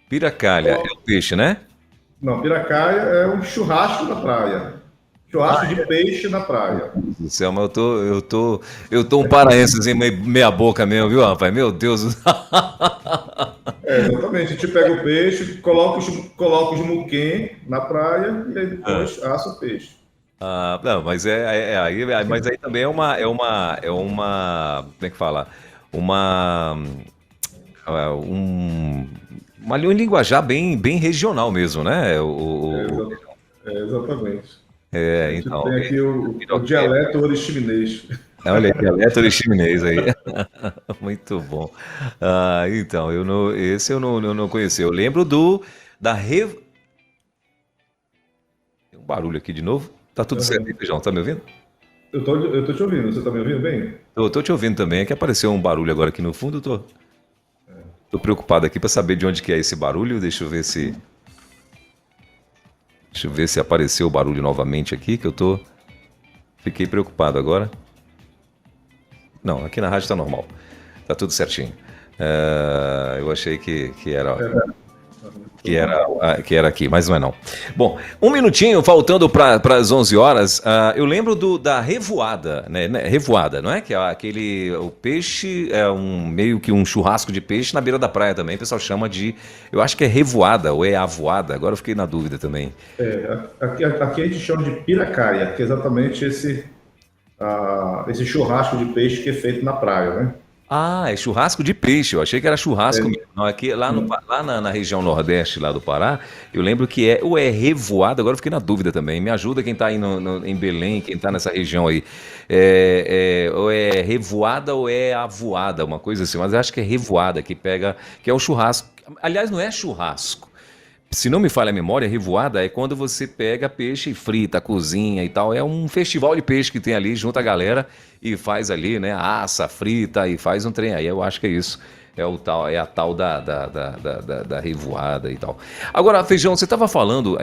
Piracaia, é o peixe, né? Não, piracaia é um churrasco na praia. Churrasco de peixe na praia. Do céu, mas eu tô um paraense assim, meia boca mesmo, viu, rapaz? Meu Deus. Exatamente. A gente pega o peixe, coloca os muquém na praia e aí depois assa o peixe. Não, mas mas aí também é uma, como é que fala? Uma linguajar bem regional mesmo, né? Exatamente. Então. Tem aqui o dialeto oriximinês. Olha aí, dialeto oriximinês aí. Muito bom. Então, esse eu não conheci. Eu lembro Tem um barulho aqui de novo. Tá tudo certo aí, Feijão? Tá me ouvindo? Eu tô te ouvindo. Você tá me ouvindo bem? Eu tô te ouvindo também. É que apareceu um barulho agora aqui no fundo. Tô preocupado aqui para saber de onde que é esse barulho. Deixa eu ver se apareceu o barulho novamente aqui, que fiquei preocupado agora. Não, aqui na rádio tá normal. Tá tudo certinho. Eu achei que era aqui, mas não é não. Bom, um minutinho, faltando para as 11 horas, eu lembro da revoada, né? Revoada, não é? Que é o peixe, meio que um churrasco de peixe na beira da praia também, o pessoal chama eu acho que é revoada ou é avoada, agora eu fiquei na dúvida também. Aqui a gente chama de piracaia, que é exatamente esse churrasco de peixe que é feito na praia, né? Ah, é churrasco de peixe. Eu achei que era churrasco mesmo. Não, aqui, lá, lá na região nordeste lá do Pará, eu lembro que ou é revoada, agora eu fiquei na dúvida também. Me ajuda quem está aí em Belém, quem está nessa região aí. Ou é revoada ou é avoada, uma coisa assim. Mas eu acho que é revoada, que pega, que é o churrasco. Aliás, não é churrasco. Se não me falha a memória, revoada é quando você pega peixe e frita, cozinha e tal. É um festival de peixe que tem ali, junta a galera e faz ali, né? Assa, frita e faz um trem. Aí eu acho que é isso. É a tal da revoada e tal. Agora, Feijão, você estava falando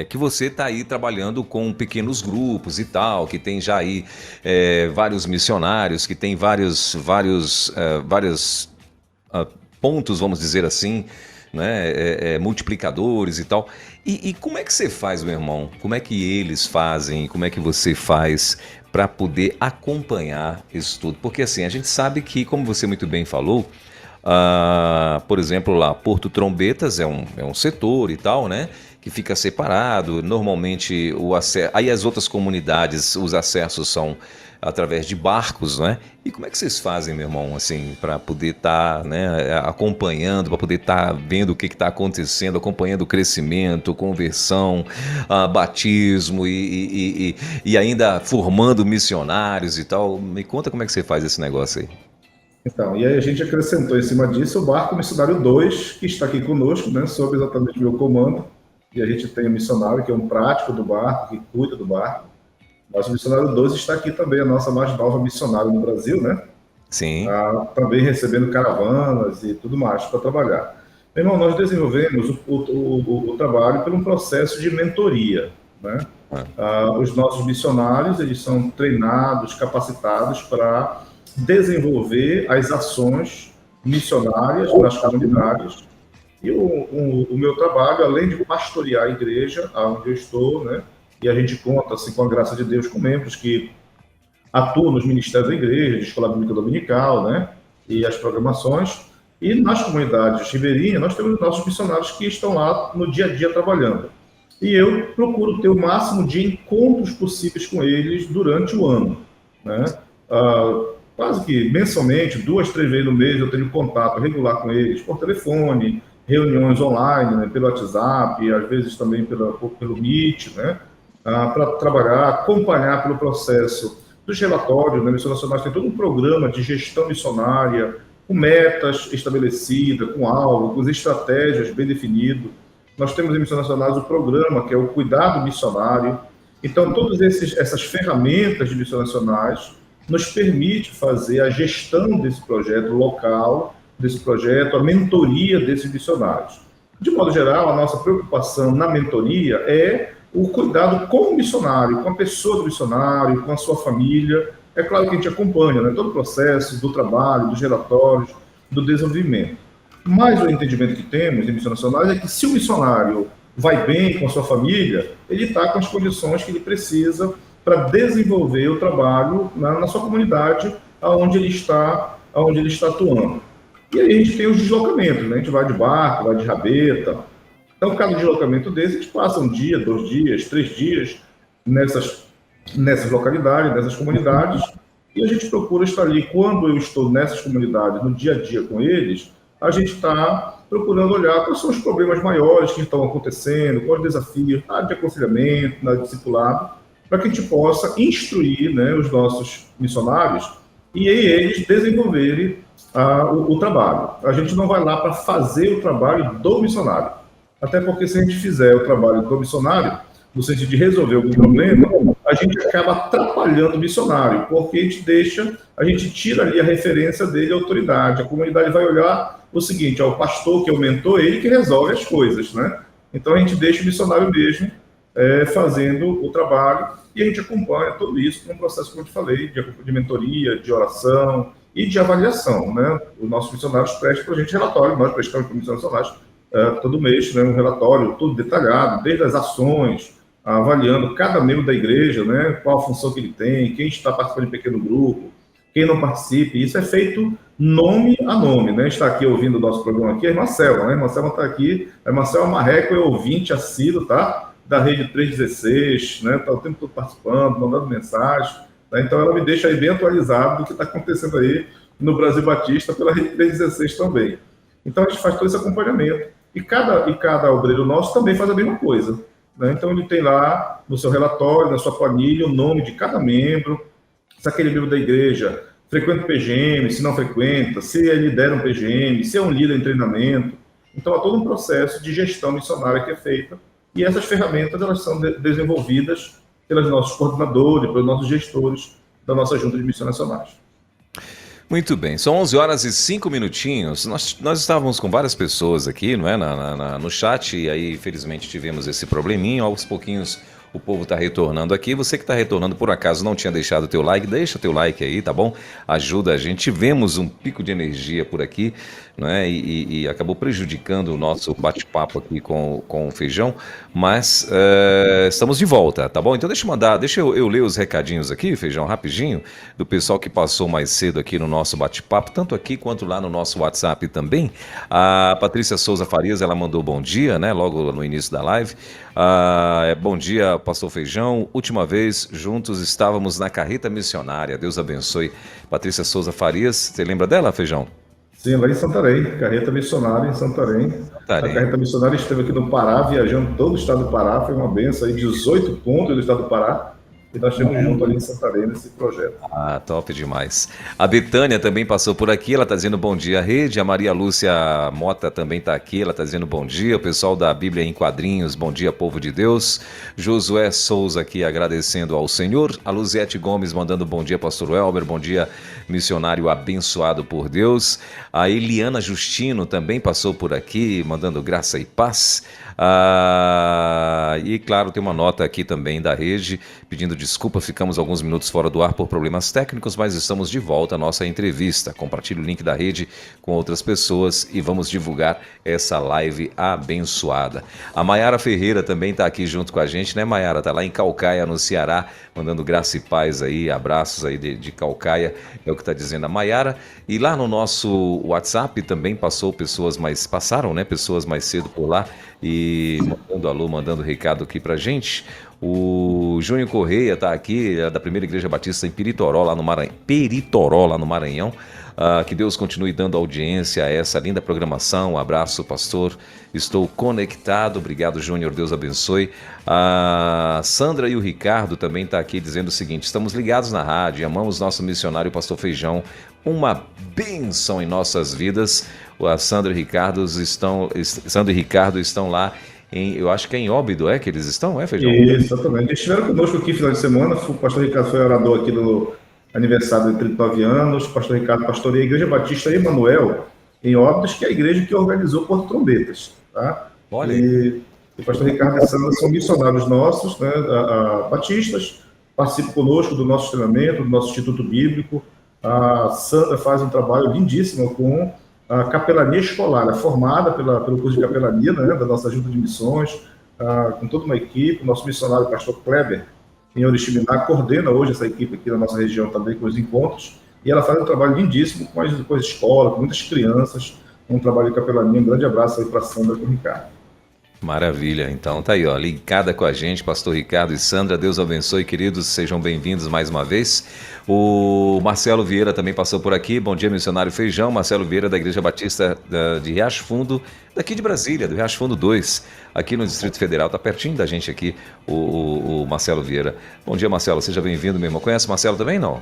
que você está aí trabalhando com pequenos grupos e tal, que tem já aí vários missionários, que tem vários pontos, vamos dizer assim, né, multiplicadores e tal. E como é que você faz, meu irmão? Como é que eles fazem? Como é que você faz para poder acompanhar isso tudo? Porque assim, a gente sabe que, como você muito bem falou, por exemplo, lá, Porto Trombetas é um setor e tal, né? Que fica separado. Normalmente, aí as outras comunidades, os acessos são através de barcos, né? E como é que vocês fazem, meu irmão, assim, para poder estar, né, acompanhando, para poder estar vendo o que está acontecendo, acompanhando o crescimento, conversão, batismo e ainda formando missionários e tal? Me conta como é que você faz esse negócio aí. Então, e aí a gente acrescentou em cima disso o Barco Missionário 2, que está aqui conosco, né, sob exatamente o meu comando. E a gente tem o missionário, que é um prático do barco, que cuida do barco. Mas o missionário 2 está aqui também, a nossa mais nova missionária no Brasil, né? Sim. Também recebendo caravanas e tudo mais para trabalhar. Meu irmão, nós desenvolvemos o trabalho por um processo de mentoria, né? Os nossos missionários, eles são treinados, capacitados para desenvolver as ações missionárias nas comunidades. E o meu trabalho, além de pastorear a igreja, onde eu estou, né? E a gente conta, assim, com a graça de Deus, com membros que atuam nos ministérios da igreja, de escola bíblica dominical, né? E as programações. E nas comunidades ribeirinhas, nós temos nossos missionários que estão lá no dia a dia trabalhando. E eu procuro ter o máximo de encontros possíveis com eles durante o ano, né? Quase que mensalmente, 2, 3 vezes no mês, eu tenho contato regular com eles, por telefone, reuniões online, né, pelo WhatsApp, às vezes também pelo Meet, né? Para trabalhar, acompanhar pelo processo dos relatórios, né? Missões Nacionais tem todo um programa de gestão missionária, com metas estabelecidas, com alvo, com estratégias bem definidas. Nós temos em Missões Nacionais o programa, que é o cuidado missionário. Então, todas essas ferramentas de Missões Nacionais nos permite fazer a gestão desse projeto local, desse projeto, a mentoria desses missionários. De modo geral, a nossa preocupação na mentoria é o cuidado com o missionário, com a pessoa do missionário, com a sua família. É claro que a gente acompanha, né, todo o processo do trabalho, dos relatórios, do desenvolvimento. Mas o entendimento que temos em Missões Nacionais é que se o missionário vai bem com a sua família, ele está com as condições que ele precisa para desenvolver o trabalho na sua comunidade, onde ele está atuando. E aí a gente tem os deslocamentos, né? A gente vai de barco, vai de rabeta. Então, cada deslocamento desse, a gente passa 1 dia, 2 dias, 3 dias nessas localidades, nessas comunidades, e a gente procura estar ali. Quando eu estou nessas comunidades, no dia a dia com eles, a gente está procurando olhar quais são os problemas maiores que estão acontecendo, quais os desafios na área de aconselhamento, na discipulado, para que a gente possa instruir, né, os nossos missionários e aí eles desenvolverem o trabalho. A gente não vai lá para fazer o trabalho do missionário. Até porque se a gente fizer o trabalho do missionário, no sentido de resolver algum problema, a gente acaba atrapalhando o missionário, porque a gente tira ali a referência dele, a autoridade. A comunidade vai olhar o seguinte, o pastor que é o mentor, ele que resolve as coisas, né? Então a gente deixa o missionário mesmo fazendo o trabalho e a gente acompanha tudo isso num processo, como eu te falei, de mentoria, de oração e de avaliação, né? Os nossos missionários prestam para a gente relatório, nós prestamos para os missionários todo mês, né, um relatório todo detalhado, desde as ações, avaliando cada membro da igreja, né, qual a função que ele tem, quem está participando de pequeno grupo, quem não participa. Isso é feito nome a nome, né? Está aqui ouvindo o nosso programa aqui, a irmã Selma, né? A irmã Selma está aqui, a irmã Selma Marreco é ouvinte assíduo, tá? Da Rede 316, né? Está o tempo todo participando, mandando mensagem. né? Então ela me deixa aí bem atualizado do que está acontecendo aí no Brasil Batista pela Rede 316 também. Então a gente faz todo esse acompanhamento. E cada obreiro nosso também faz a mesma coisa, né? Então ele tem lá no seu relatório, na sua planilha, o nome de cada membro, se aquele membro da igreja frequenta o PGM, se não frequenta, se ele lidera um PGM, se é um líder em treinamento. Então há todo um processo de gestão missionária que é feita, e essas ferramentas elas são desenvolvidas pelos nossos coordenadores, pelos nossos gestores da nossa Junta de Missões Nacionais. Muito bem, são 11 horas e 5 minutinhos. Nós estávamos com várias pessoas aqui, não é, no chat, e aí infelizmente tivemos esse probleminha. Aos pouquinhos o povo está retornando aqui. Você que está retornando, por acaso não tinha deixado o teu like, deixa o teu like aí, tá bom? Ajuda a gente. Tivemos um pico de energia por aqui, né? E acabou prejudicando o nosso bate-papo aqui com o Feijão, mas estamos de volta, tá bom? Então deixa eu ler os recadinhos aqui, Feijão, rapidinho, do pessoal que passou mais cedo aqui no nosso bate-papo, tanto aqui quanto lá no nosso WhatsApp também. A Patrícia Souza Farias, ela mandou bom dia, né? Logo no início da live. Bom dia, pastor Feijão. Última vez juntos estávamos na carreta missionária. Deus abençoe. Patrícia Souza Farias, você lembra dela, Feijão? Sim, lá em Santarém, carreta missionária em Santarém. A carreta missionária esteve aqui no Pará, viajando todo o estado do Pará, foi uma benção aí, 18 pontos do estado do Pará. E nós estamos juntos ali em Santarém nesse projeto. Top demais. A Betânia também passou por aqui, ela está dizendo bom dia, Rede. A Maria Lúcia Mota também está aqui, ela está dizendo bom dia. O pessoal da Bíblia em Quadrinhos, bom dia, povo de Deus. Josué Souza aqui agradecendo ao Senhor. A Luziete Gomes mandando bom dia, pastor Welber, bom dia, missionário abençoado por Deus. A Eliana Justino também passou por aqui, mandando graça e paz. E claro, tem uma nota aqui também da Rede, pedindo desculpa, ficamos alguns minutos fora do ar por problemas técnicos, mas estamos de volta à nossa entrevista. Compartilhe o link da Rede com outras pessoas e vamos divulgar essa live abençoada. A Maiara Ferreira também está aqui junto com a gente, né, Maiara? Está lá em Caucaia, no Ceará, mandando graça e paz aí, abraços aí de Caucaia, é o que está dizendo a Maiara. E lá no nosso WhatsApp também passaram pessoas mais cedo por lá e mandando alô, mandando recado aqui pra gente. O Júnior Correia está aqui, da Primeira Igreja Batista em Peritoró, lá no Maranhão. Que Deus continue dando audiência a essa linda programação. Um abraço, pastor. Estou conectado. Obrigado, Júnior. Deus abençoe. A Sandra e o Ricardo também estão aqui dizendo o seguinte: estamos ligados na rádio, amamos nosso missionário, pastor Feijão. Uma bênção em nossas vidas. A Sandra e Ricardo estão lá eu acho que é em Óbido, que eles estão, Feijão? Isso, exatamente. Eles estiveram conosco aqui no final de semana. O pastor Ricardo foi orador aqui no aniversário de 39 anos. O pastor Ricardo pastoreia a Igreja Batista Emanuel, em Óbidos, que é a igreja que organizou Porto Trombetas. Tá? Olha. E o pastor Ricardo e a Sandra são missionários nossos, né, batistas, participam conosco do nosso treinamento, do nosso Instituto Bíblico. A Sandra faz um trabalho lindíssimo com a capelania escolar, formada pelo curso de capelania, né, da nossa Junta de Missões, com toda uma equipe. O nosso missionário, o pastor Kleber, em Oriximiná, coordena hoje essa equipe aqui na nossa região também com os encontros, e ela faz um trabalho lindíssimo com as escolas, com muitas crianças, um trabalho de capelania. Um grande abraço aí para a Sandra e para o Ricardo. Maravilha, então tá aí, ligada com a gente, pastor Ricardo e Sandra. Deus abençoe, queridos, sejam bem-vindos mais uma vez. O Marcelo Vieira também passou por aqui. Bom dia, missionário Feijão. Marcelo Vieira, da Igreja Batista de Riacho Fundo, daqui de Brasília, do Riacho Fundo 2, aqui no Distrito Federal. Tá pertinho da gente aqui, o Marcelo Vieira. Bom dia, Marcelo, seja bem-vindo, meu irmão. Conhece o Marcelo também, não?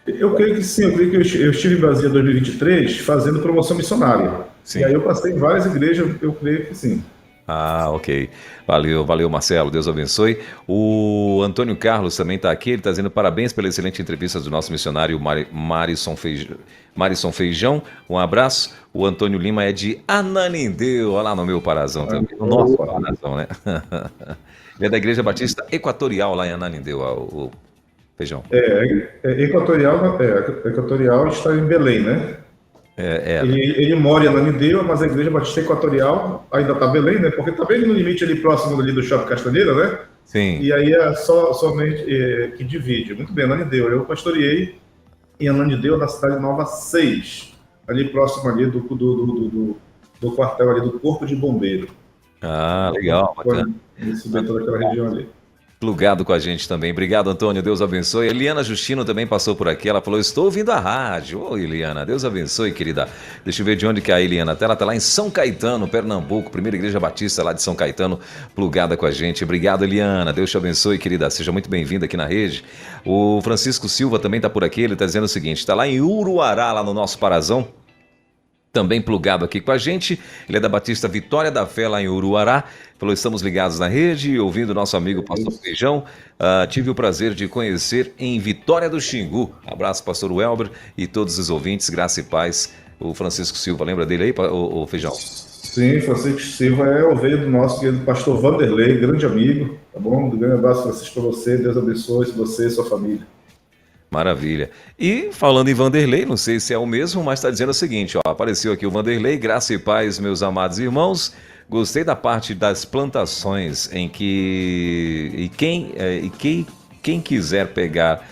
Eu creio que sim, eu estive em Brasília em 2023 fazendo promoção missionária. Sim. E aí eu passei em várias igrejas, eu creio que sim. Ok. Valeu, Marcelo. Deus abençoe. O Antônio Carlos também está aqui. Ele está dizendo parabéns pela excelente entrevista do nosso missionário Marison Feijão. Um abraço. O Antônio Lima é de Ananindeu. Olha lá no meu Parazão também. O nosso Parazão, né? Ele é da Igreja Batista Equatorial lá em Ananindeu, o Feijão. Equatorial está em Belém, né? Ele mora em Ananindeu, mas a Igreja Batista Equatorial ainda está Belém, né? Porque está bem no limite ali próximo ali do Shopping Castanheira, né? Sim. E aí é somente que divide. Muito bem, Ananindeu. Eu pastoreei em Ananindeu, na cidade de Nova 6, ali próximo ali do quartel ali do Corpo de Bombeiro. Legal, bacana. Toda aquela região ali. plugado com a gente também. Obrigado, Antônio, Deus abençoe. Eliana Justino também passou por aqui, ela falou, estou ouvindo a rádio. Ô, Eliana, Deus abençoe, querida. Deixa eu ver de onde que é a Eliana. Ela tá lá em São Caetano, Pernambuco, Primeira Igreja Batista lá de São Caetano, plugada com a gente. Obrigado, Eliana, Deus te abençoe, querida. Seja muito bem-vinda aqui na rede. O Francisco Silva também tá por aqui, ele tá dizendo o seguinte, tá lá em Uruará, lá no nosso Parazão, também plugado aqui com a gente. Ele é da Batista Vitória da Fé, lá em Uruará. Falou, estamos ligados na rede, ouvindo nosso amigo Pastor Feijão. Tive o prazer de conhecer em Vitória do Xingu. Abraço, Pastor Welber e todos os ouvintes. Graça e paz. O Francisco Silva, lembra dele aí, o Feijão? Sim, Francisco Silva é ovelha do nosso querido pastor Vanderlei, grande amigo, tá bom? Um grande abraço, Francisco, para você. Deus abençoe você e sua família. Maravilha. E falando em Vanderlei, não sei se é o mesmo, mas está dizendo o seguinte, ó, apareceu aqui o Vanderlei, graça e paz, meus amados irmãos. Gostei da parte das plantações em que quem quiser pegar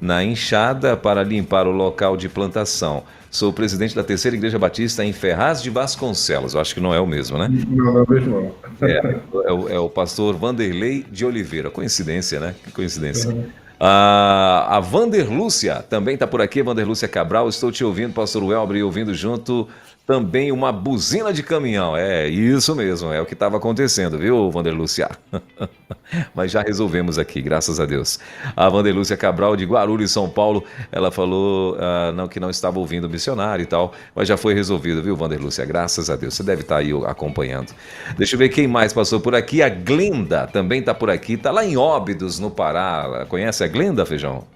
na enxada para limpar o local de plantação. Sou o presidente da Terceira Igreja Batista em Ferraz de Vasconcelos. Eu acho que não é o mesmo, né? Não é o mesmo, não. É o pastor Vanderlei de Oliveira. Coincidência, né? Que coincidência. A Vanderlúcia também está por aqui, Vanderlúcia Cabral, estou te ouvindo, pastor Welber, e ouvindo junto também uma buzina de caminhão. É isso mesmo, é o que estava acontecendo, viu, Vanderlúcia? Mas já resolvemos aqui, graças a Deus. A Vanderlúcia Cabral de Guarulhos, São Paulo, ela falou que não estava ouvindo o missionário e tal, mas já foi resolvido, viu, Vanderlúcia? Graças a Deus, você deve estar aí acompanhando. Deixa eu ver quem mais passou por aqui, a Glenda também está por aqui, está lá em Óbidos, no Pará. Conhece a Glenda, Feijão?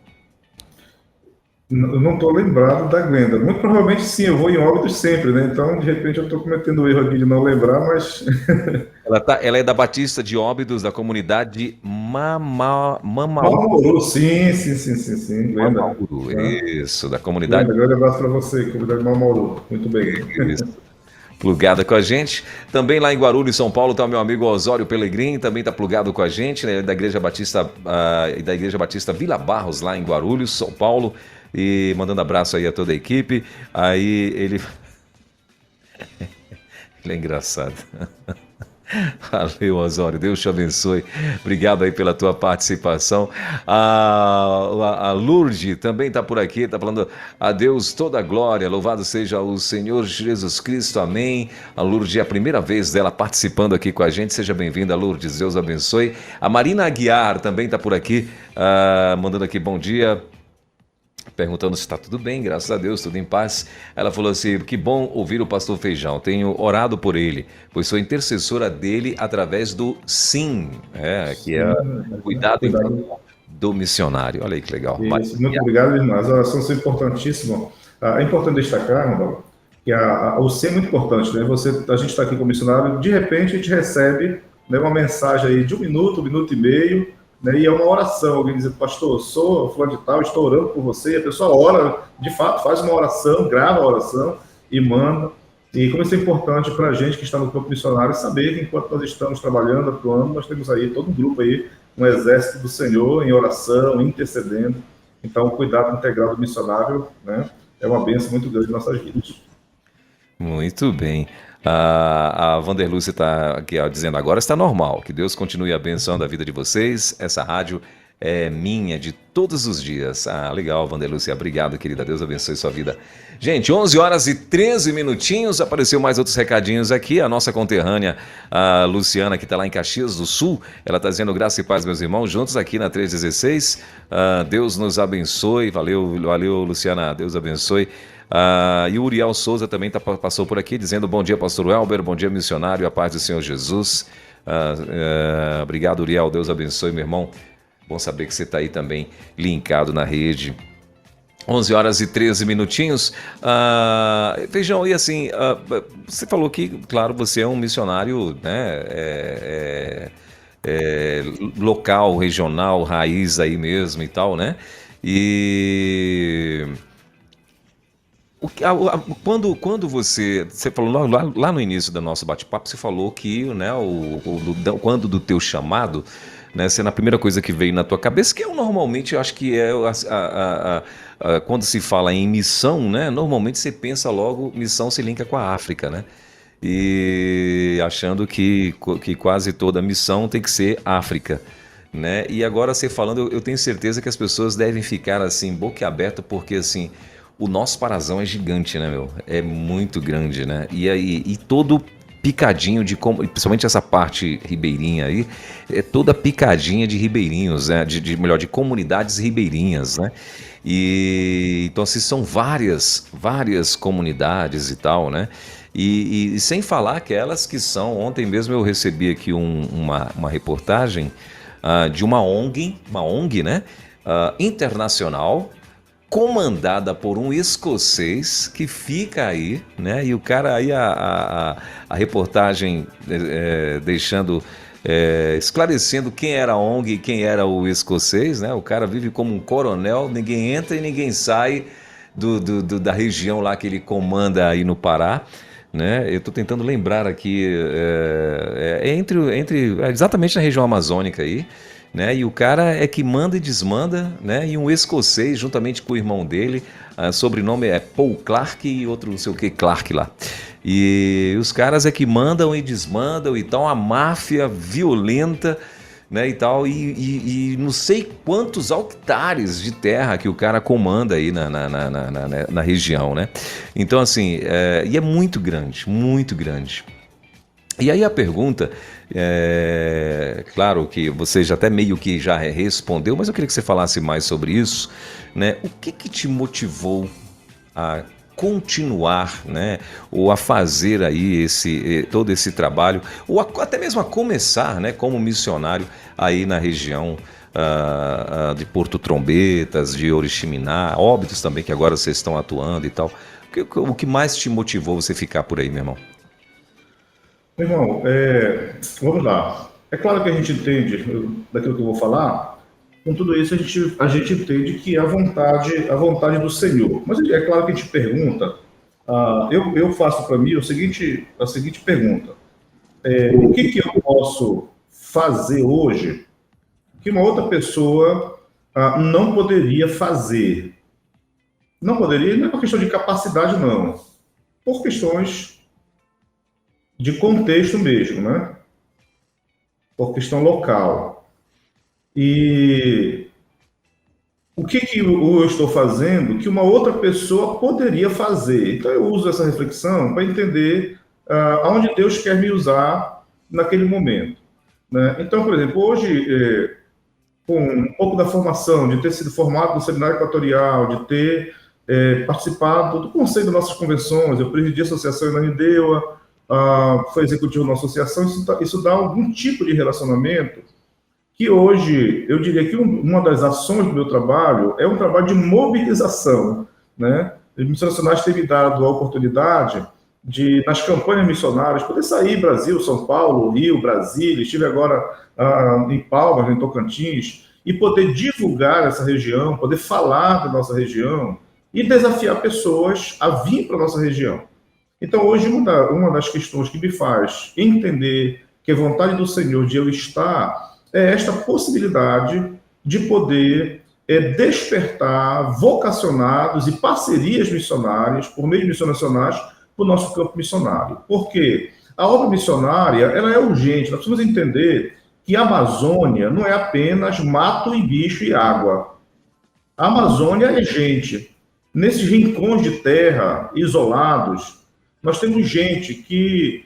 Eu não estou lembrado da Glenda. Muito provavelmente sim, eu vou em Óbidos sempre, né? Então, de repente, eu estou cometendo o erro aqui de não lembrar, mas. Ela é da Batista de Óbidos, da comunidade Mamauru. Mamauru, sim. Glenda. Mamauru, isso, da comunidade. Glenda, grande abraço para você, comunidade Mamauru. Muito bem. Isso. Plugada com a gente. Também lá em Guarulhos, São Paulo, está o meu amigo Osório Pelegrini, também está plugado com a gente, né? Da Igreja Batista Vila Barros, lá em Guarulhos, São Paulo. E mandando abraço aí a toda a equipe. Aí ele é engraçado. Valeu, Osório, Deus te abençoe. Obrigado aí pela tua participação. A Lourdes também está por aqui, está falando a Deus toda a glória, louvado seja o Senhor Jesus Cristo, amém. A Lourdes é a primeira vez dela participando aqui com a gente, seja bem-vinda, Lourdes, Deus abençoe. A Marina Aguiar também está por aqui, mandando aqui bom dia, perguntando se está tudo bem, graças a Deus, tudo em paz. Ela falou assim, que bom ouvir o pastor Feijão, tenho orado por ele, pois sou intercessora dele através do SIM, que é cuidado do missionário. Olha aí que legal. Isso, muito obrigado, irmão. As orações são importantíssimas. É importante destacar, Rondão, que o SIM é muito importante, né? A gente está aqui como missionário, de repente a gente recebe, né, uma mensagem aí de um minuto e meio, né, e é uma oração, alguém dizendo, pastor, sou fulano de tal, estou orando por você, e a pessoa ora, de fato, faz uma oração, grava a oração e manda. E como isso é importante para a gente que está no campo missionário, saber que enquanto nós estamos trabalhando, atuando, nós temos aí todo um grupo aí, um exército do Senhor em oração, intercedendo. Então, o cuidado integral do missionário, né, é uma bênção muito grande em nossas vidas. Muito bem. A Vanderlúcia está aqui dizendo agora está normal, que Deus continue abençoando a vida de vocês, essa rádio é minha de todos os dias. Legal, Vanderlúcia, obrigado, querida, Deus abençoe sua vida. Gente, 11 horas e 13 minutinhos, apareceu mais outros recadinhos aqui, a nossa conterrânea, a Luciana, que está lá em Caxias do Sul, ela está dizendo graça e paz, meus irmãos, juntos aqui na 316, Deus nos abençoe, valeu, Luciana, Deus abençoe. E o Uriel Souza também passou por aqui dizendo bom dia, pastor Welber, bom dia, missionário, a paz do Senhor Jesus. Obrigado, Uriel, Deus abençoe, meu irmão. Bom saber que você está aí também linkado na rede. 11 horas e 13 minutinhos. Feijão, e assim, você falou que, claro, você é um missionário, né, local, regional, raiz aí mesmo e tal, né? E quando você falou lá no início do nosso bate-papo, você falou que, né, quando do teu chamado, né, sendo a primeira coisa que veio na tua cabeça, que eu normalmente acho que é quando se fala em missão, né, normalmente você pensa logo, missão se linka com a África, né? E achando que quase toda missão tem que ser África, né? E agora você falando, eu tenho certeza que as pessoas devem ficar assim, boquiaberta, porque assim, o nosso Parazão é gigante, né, meu? É muito grande, né? E aí, e todo picadinho de como, principalmente essa parte ribeirinha aí, é toda picadinha de ribeirinhos, né? Melhor, de comunidades ribeirinhas, né? E então assim, são várias comunidades e tal, né? E sem falar aquelas que são. Ontem mesmo eu recebi aqui uma reportagem de uma ONG, né? Internacional, comandada por um escocês que fica aí, né? E o cara aí, a reportagem deixando, esclarecendo quem era a ONG e quem era o escocês, né? O cara vive como um coronel, ninguém entra e ninguém sai da região lá que ele comanda aí no Pará. Né? Eu estou tentando lembrar aqui, exatamente na região amazônica aí, né? E o cara é que manda e desmanda, né? E um escocês, juntamente com o irmão dele, sobrenome é Paul Clark e outro não sei o que Clark lá. E os caras é que mandam e desmandam e tal, uma máfia violenta, né, e tal, e não sei quantos hectares de terra que o cara comanda aí na região, né? Então, assim, e é muito grande, muito grande. E aí a pergunta, claro que você já até meio que já respondeu, mas eu queria que você falasse mais sobre isso, né? O que te motivou a continuar, né, ou a fazer aí todo esse trabalho, ou até mesmo a começar, né, como missionário aí na região de Porto Trombetas, de Oriximiná, Óbidos também, que agora vocês estão atuando e tal. O que mais te motivou você ficar por aí, meu irmão? Meu irmão, vamos lá. É claro que a gente entende daquilo que eu vou falar. Com tudo isso, a gente entende que é a vontade do Senhor. Mas é claro que a gente pergunta, eu faço para mim a seguinte pergunta. O que eu posso fazer hoje que uma outra pessoa não poderia fazer? Não poderia, não é por questão de capacidade, não. Por questões de contexto mesmo, né? Por questão local. E o que eu estou fazendo que uma outra pessoa poderia fazer? Então eu uso essa reflexão para entender aonde Deus quer me usar naquele momento, né? Então, por exemplo, hoje, com um pouco da formação, de ter sido formado no Seminário Equatorial, de ter participado do conselho das nossas convenções, eu presidi a associação na Ananindeua, foi executivo na associação, isso dá algum tipo de relacionamento que hoje, eu diria que uma das ações do meu trabalho é um trabalho de mobilização, né? Os Missões Nacionais têm me dado a oportunidade de, nas campanhas missionárias, poder sair Brasil, São Paulo, Rio, Brasília, estive agora em Palmas, em Tocantins, e poder divulgar essa região, poder falar da nossa região e desafiar pessoas a vir para a nossa região. Então, hoje, uma das questões que me faz entender que a vontade do Senhor de eu estar é esta possibilidade de poder despertar vocacionados e parcerias missionárias, por meio de missões nacionais, para o nosso campo missionário. Porque a obra missionária ela é urgente, nós precisamos entender que a Amazônia não é apenas mato e bicho e água. A Amazônia é gente. Nesses rincões de terra isolados, nós temos gente que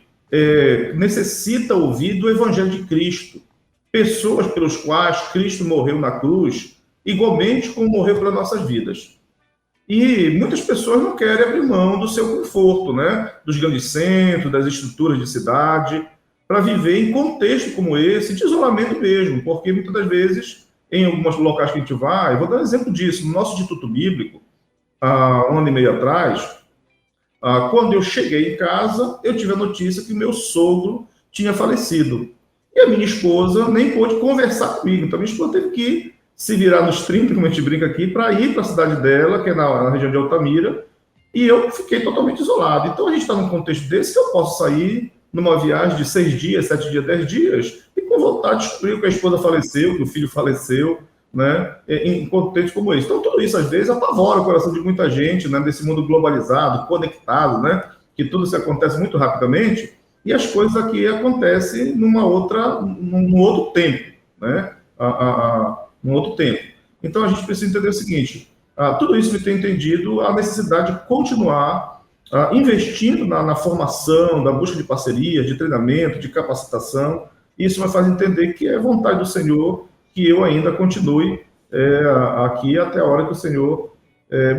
necessita ouvir do Evangelho de Cristo. Pessoas pelos quais Cristo morreu na cruz, igualmente como morreu pelas nossas vidas. E muitas pessoas não querem abrir mão do seu conforto, né? Dos grandes centros, das estruturas de cidade, para viver em contexto como esse, de isolamento mesmo, porque muitas das vezes, em alguns locais que a gente vai, vou dar um exemplo disso, no nosso Instituto Bíblico, há 1 ano e meio atrás, quando eu cheguei em casa, eu tive a notícia que meu sogro tinha falecido. E a minha esposa nem pôde conversar comigo. Então, a minha esposa teve que se virar nos 30, como a gente brinca aqui, para ir para a cidade dela, que é na região de Altamira, e eu fiquei totalmente isolado. Então, a gente está num contexto desse que eu posso sair numa viagem de 6 dias, 7 dias, 10 dias, e com vontade de descobrir que a esposa faleceu, que o filho faleceu, né, em contextos como esse. Então, tudo isso, às vezes, apavora o coração de muita gente, né, desse mundo globalizado, conectado, né, que tudo isso acontece muito rapidamente, e as coisas aqui acontecem num outro tempo, né? num outro tempo. Então, a gente precisa entender o seguinte, tudo isso me tem entendido a necessidade de continuar investindo na formação, na busca de parceria, de treinamento, de capacitação. Isso me faz entender que é vontade do Senhor que eu ainda continue aqui até a hora que o Senhor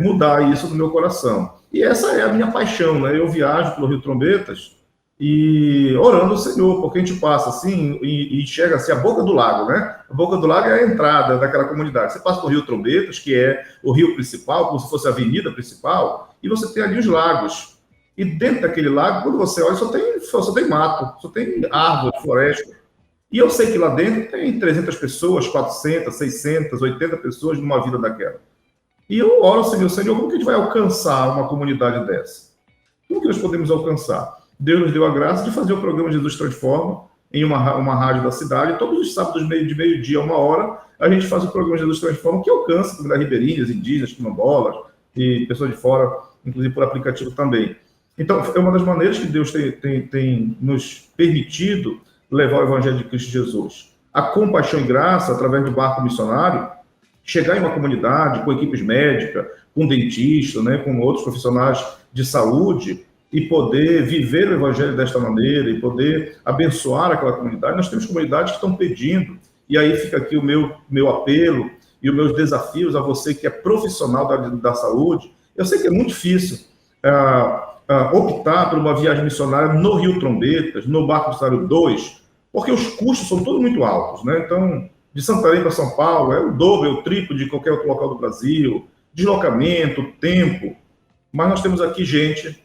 mudar isso no meu coração. E essa é a minha paixão, né? Eu viajo pelo Rio Trombetas e orando ao Senhor, porque a gente passa assim e chega assim a boca do lago, né? A boca do lago é a entrada daquela comunidade. Você passa pelo Rio Trombetas, que é o rio principal, como se fosse a avenida principal, e você tem ali os lagos. E dentro daquele lago, quando você olha, só tem mato, só tem árvore, floresta. E eu sei que lá dentro tem 300 pessoas, 400, 600, 80 pessoas numa vida daquela. E eu oro ao Senhor, como que a gente vai alcançar uma comunidade dessa? Como que nós podemos alcançar? Deus nos deu a graça de fazer o programa Jesus Transforma em uma rádio da cidade. Todos os sábados, de meio-dia a 1h, a gente faz o programa Jesus Transforma, que alcança comunidades ribeirinhas, indígenas, quilombolas e pessoas de fora, inclusive por aplicativo também. Então, é uma das maneiras que Deus tem nos permitido levar o Evangelho de Cristo Jesus. A compaixão e graça, através do barco missionário, chegar em uma comunidade com equipes médicas, com dentista, né, com outros profissionais de saúde, e poder viver o Evangelho desta maneira, e poder abençoar aquela comunidade. Nós temos comunidades que estão pedindo, e aí fica aqui o meu apelo e os meus desafios a você que é profissional da saúde. Eu sei que é muito difícil optar por uma viagem missionária no Rio Trombetas, no Barco Missionário 2, porque os custos são todos muito altos, né? Então, de Santarém para São Paulo, é o dobro, é o triplo de qualquer outro local do Brasil, deslocamento, tempo. Mas nós temos aqui gente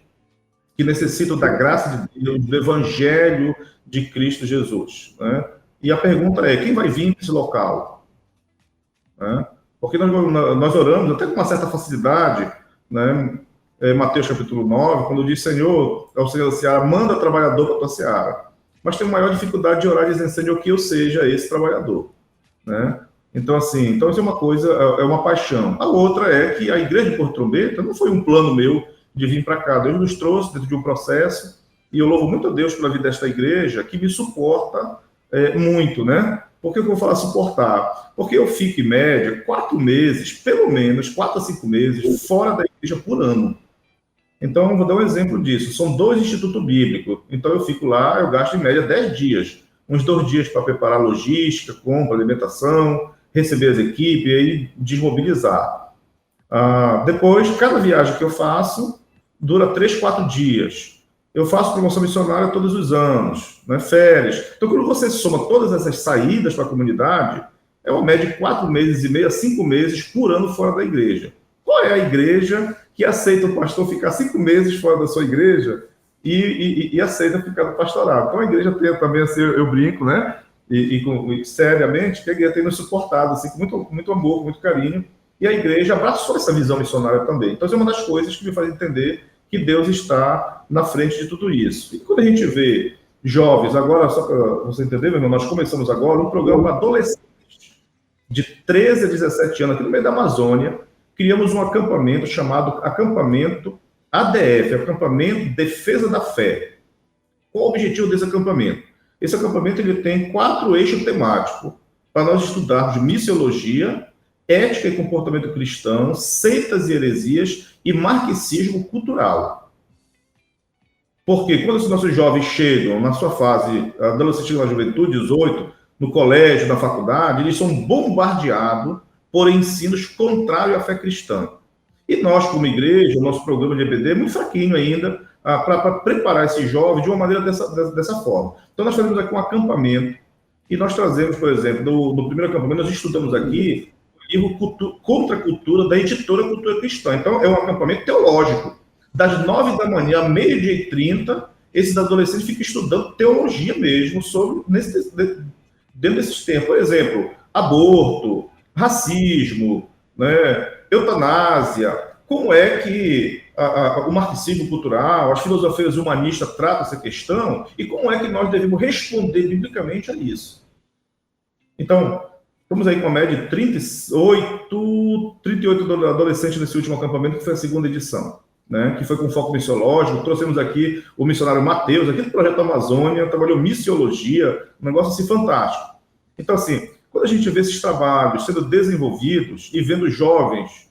que necessita da graça de Deus, do Evangelho de Cristo Jesus, né? E a pergunta é, quem vai vir para esse local? Né? Porque nós oramos até com uma certa facilidade, né? Mateus capítulo 9, quando diz, Senhor, ao Senhor da Seara, manda trabalhador para a tua Seara. Mas tem maior dificuldade de orar dizendo, Senhor, que eu seja esse trabalhador. Né? Então, assim, isso é uma coisa, é uma paixão. A outra é que a igreja de Porto Trombeta não foi um plano meu de vir para cá. Deus nos trouxe dentro de um processo, e eu louvo muito a Deus pela vida desta igreja, que me suporta muito, né? Por que eu vou falar suportar? Porque eu fico, em média, 4 meses, pelo menos, 4 a 5 meses, fora da igreja por ano. Então, eu vou dar um exemplo disso. São 2 institutos bíblicos. Então, eu fico lá, eu gasto, em média, 10 dias. Uns 2 dias para preparar logística, compra, alimentação, receber as equipes e aí desmobilizar. Depois, cada viagem que eu faço dura 3, 4 dias. Eu faço promoção missionária todos os anos, né, férias. Então, quando você soma todas essas saídas para a comunidade, é uma média de 4 meses e meio a 5 meses por ano fora da igreja. Qual é a igreja que aceita o pastor ficar 5 meses fora da sua igreja e aceita ficar no pastorado? Então, a igreja tem também, assim, eu brinco, né? E seriamente, que a igreja tem nos suportado, assim, com muito, muito amor, com muito carinho, e a igreja abraçou essa visão missionária também. Então, isso é uma das coisas que me faz entender que Deus está na frente de tudo isso. E quando a gente vê jovens, agora, só para você entender, meu irmão, nós começamos agora um programa para adolescentes de 13 a 17 anos, aqui no meio da Amazônia. Criamos um acampamento chamado Acampamento ADF, Acampamento Defesa da Fé. Qual o objetivo desse acampamento? Esse acampamento ele tem 4 eixos temáticos para nós estudarmos missiologia, ética e comportamento cristão, seitas e heresias e marxismo cultural. Porque quando os nossos jovens chegam na sua fase adolescente na juventude, 18, no colégio, na faculdade, eles são bombardeados por ensinos contrários à fé cristã. E nós, como igreja, o nosso programa de EBD é muito fraquinho ainda para preparar esses jovens de uma maneira dessa forma. Então, nós fazemos aqui um acampamento e nós trazemos, por exemplo, no primeiro acampamento, nós estudamos aqui o livro Contra a Cultura, da editora Cultura Cristã. Então, é um acampamento teológico. Das 9 da manhã a 12h30, esses adolescentes ficam estudando teologia mesmo, dentro desses temas. Por exemplo, aborto, racismo, né, eutanásia, como é que o marxismo cultural, as filosofias humanistas tratam essa questão e como é que nós devemos responder biblicamente a isso. Então, estamos aí com a média de 38 adolescentes nesse último acampamento, que foi a 2ª edição, né, que foi com foco missiológico. Trouxemos aqui o missionário Mateus, aqui do Projeto Amazônia, trabalhou missiologia, um negócio assim fantástico. Então, assim, quando quando a gente vê esses trabalhos sendo desenvolvidos e vendo jovens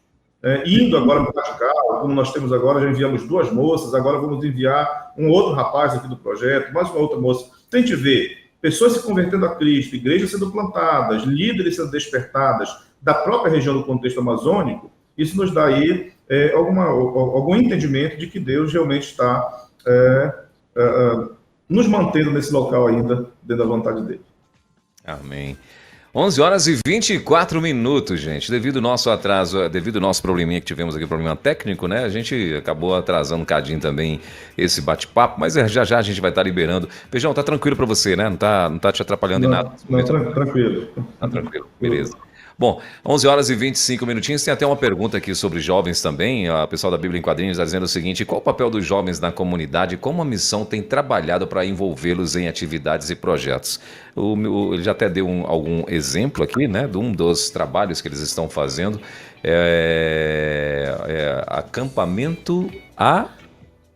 indo agora para praticar, como nós temos agora, já enviamos 2 moças, agora vamos enviar um outro rapaz aqui do projeto, mais uma outra moça. Então a gente vê pessoas se convertendo a Cristo, igrejas sendo plantadas, líderes sendo despertadas da própria região do contexto amazônico. Isso nos dá aí algum entendimento de que Deus realmente está nos mantendo nesse local ainda, dentro da vontade dele. Amém. 11h24, gente. Devido ao nosso atraso, devido ao nosso probleminha que tivemos aqui, problema técnico, né? A gente acabou atrasando um cadinho também esse bate-papo, mas já já a gente vai estar liberando. Feijão, tá tranquilo para você, né? Não tá te atrapalhando em nada? Não, tranquilo. Tá tranquilo, beleza. Bom, 11h25. Tem até uma pergunta aqui sobre jovens também. O pessoal da Bíblia em Quadrinhos está dizendo o seguinte: qual o papel dos jovens na comunidade e como a missão tem trabalhado para envolvê-los em atividades e projetos? Ele já até deu algum exemplo aqui, né, de um dos trabalhos que eles estão fazendo. Acampamento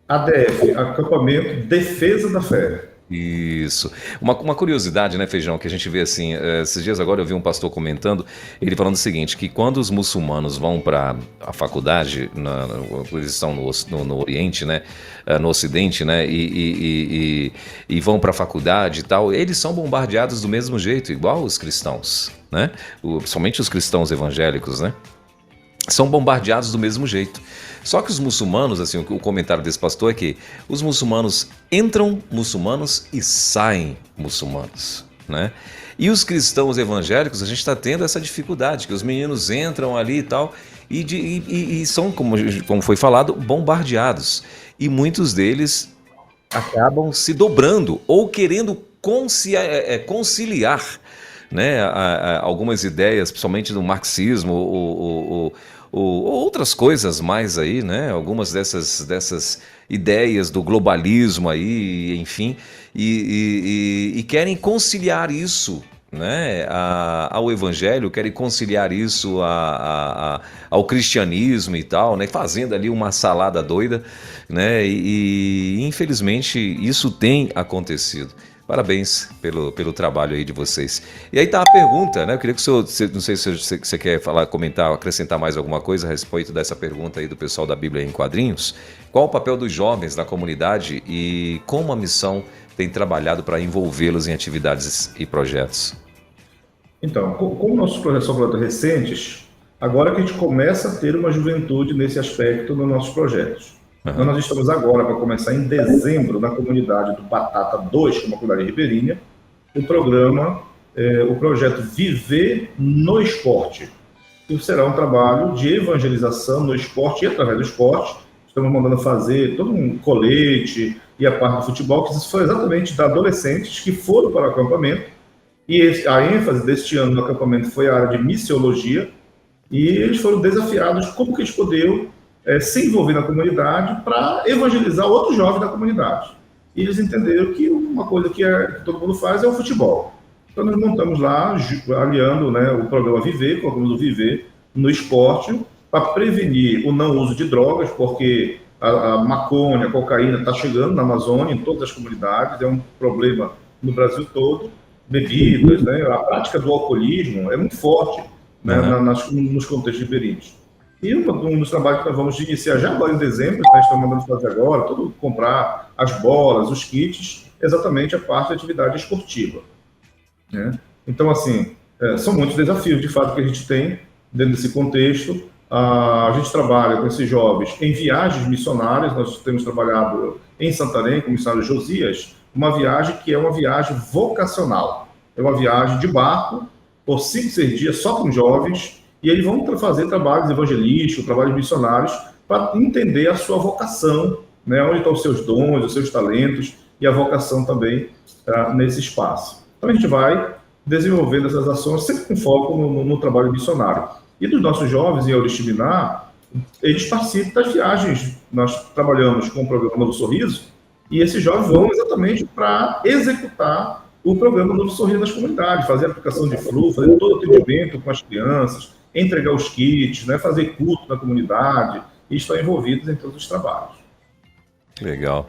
ADF, Acampamento Defesa da Fé. Isso. Uma curiosidade, né, Feijão, que a gente vê assim, esses dias agora eu vi um pastor comentando, ele falando o seguinte, que quando os muçulmanos vão para a faculdade, eles estão no Oriente, né, no Ocidente, né, e vão para a faculdade e tal, eles são bombardeados do mesmo jeito, igual os cristãos, né, somente os cristãos evangélicos, né, são bombardeados do mesmo jeito. Só que os muçulmanos, assim, o comentário desse pastor é que os muçulmanos entram muçulmanos e saem muçulmanos, né? E os cristãos evangélicos, a gente está tendo essa dificuldade, que os meninos entram ali e tal, e são, como foi falado, bombardeados. E muitos deles acabam se dobrando ou querendo conciliar, né, algumas ideias, principalmente do marxismo ou outras coisas mais aí, né? Algumas dessas ideias do globalismo aí, enfim, e querem conciliar isso, né, ao evangelho, querem conciliar isso ao cristianismo e tal, né, fazendo ali uma salada doida, né, e infelizmente isso tem acontecido. Parabéns pelo trabalho aí de vocês. E aí tá a pergunta, né? Eu queria que o senhor, não sei se você quer falar, comentar, acrescentar mais alguma coisa a respeito dessa pergunta aí do pessoal da Bíblia em Quadrinhos. Qual o papel dos jovens na comunidade e como a missão tem trabalhado para envolvê-los em atividades e projetos? Então, como nossos projetos são projetos recentes, agora que a gente começa a ter uma juventude nesse aspecto nos nossos projetos. Então, nós estamos agora para começar em dezembro na comunidade do Batata 2, que é uma comunidade ribeirinha, o projeto Viver no Esporte, que será um trabalho de evangelização no esporte e através do esporte. Estamos mandando fazer todo um colete e a parte do futebol, que isso foi exatamente para adolescentes que foram para o acampamento, e a ênfase deste ano no acampamento foi a área de missiologia, e eles foram desafiados como que eles poderiam se envolver na comunidade para evangelizar outros jovens da comunidade. E eles entenderam que uma coisa que todo mundo faz é o futebol. Então nós montamos lá, aliando, né, o programa Viver, colocamos o Viver no esporte, para prevenir o não uso de drogas, porque a maconha, a cocaína está chegando na Amazônia, em todas as comunidades, é um problema no Brasil todo, bebidas, né, a prática do alcoolismo é muito forte, né, nos contextos ribeirinhos. E um dos trabalhos que nós vamos iniciar já agora em dezembro, que nós estamos mandando fazer agora, comprar as bolas, os kits, exatamente a parte da atividade esportiva, né? Então, assim, são muitos desafios, de fato, que a gente tem dentro desse contexto. A gente trabalha com esses jovens em viagens missionárias. Nós temos trabalhado em Santarém com o missionário Josias, uma viagem que é uma viagem vocacional. É uma viagem de barco, por 5, 6 dias, só com jovens, e eles vão fazer trabalhos evangelísticos, trabalhos missionários, para entender a sua vocação, né, onde estão os seus dons, os seus talentos, e a vocação também nesse espaço. Então a gente vai desenvolvendo essas ações, sempre com foco no trabalho missionário. E dos nossos jovens em Oriximiná, eles participam das viagens. Nós trabalhamos com o programa Novo Sorriso, e esses jovens vão exatamente para executar o programa Novo Sorriso nas comunidades, fazer a aplicação de flu, fazer todo o atendimento com as crianças, entregar os kits, né, fazer culto na comunidade, e estão envolvidos em todos os trabalhos. Legal,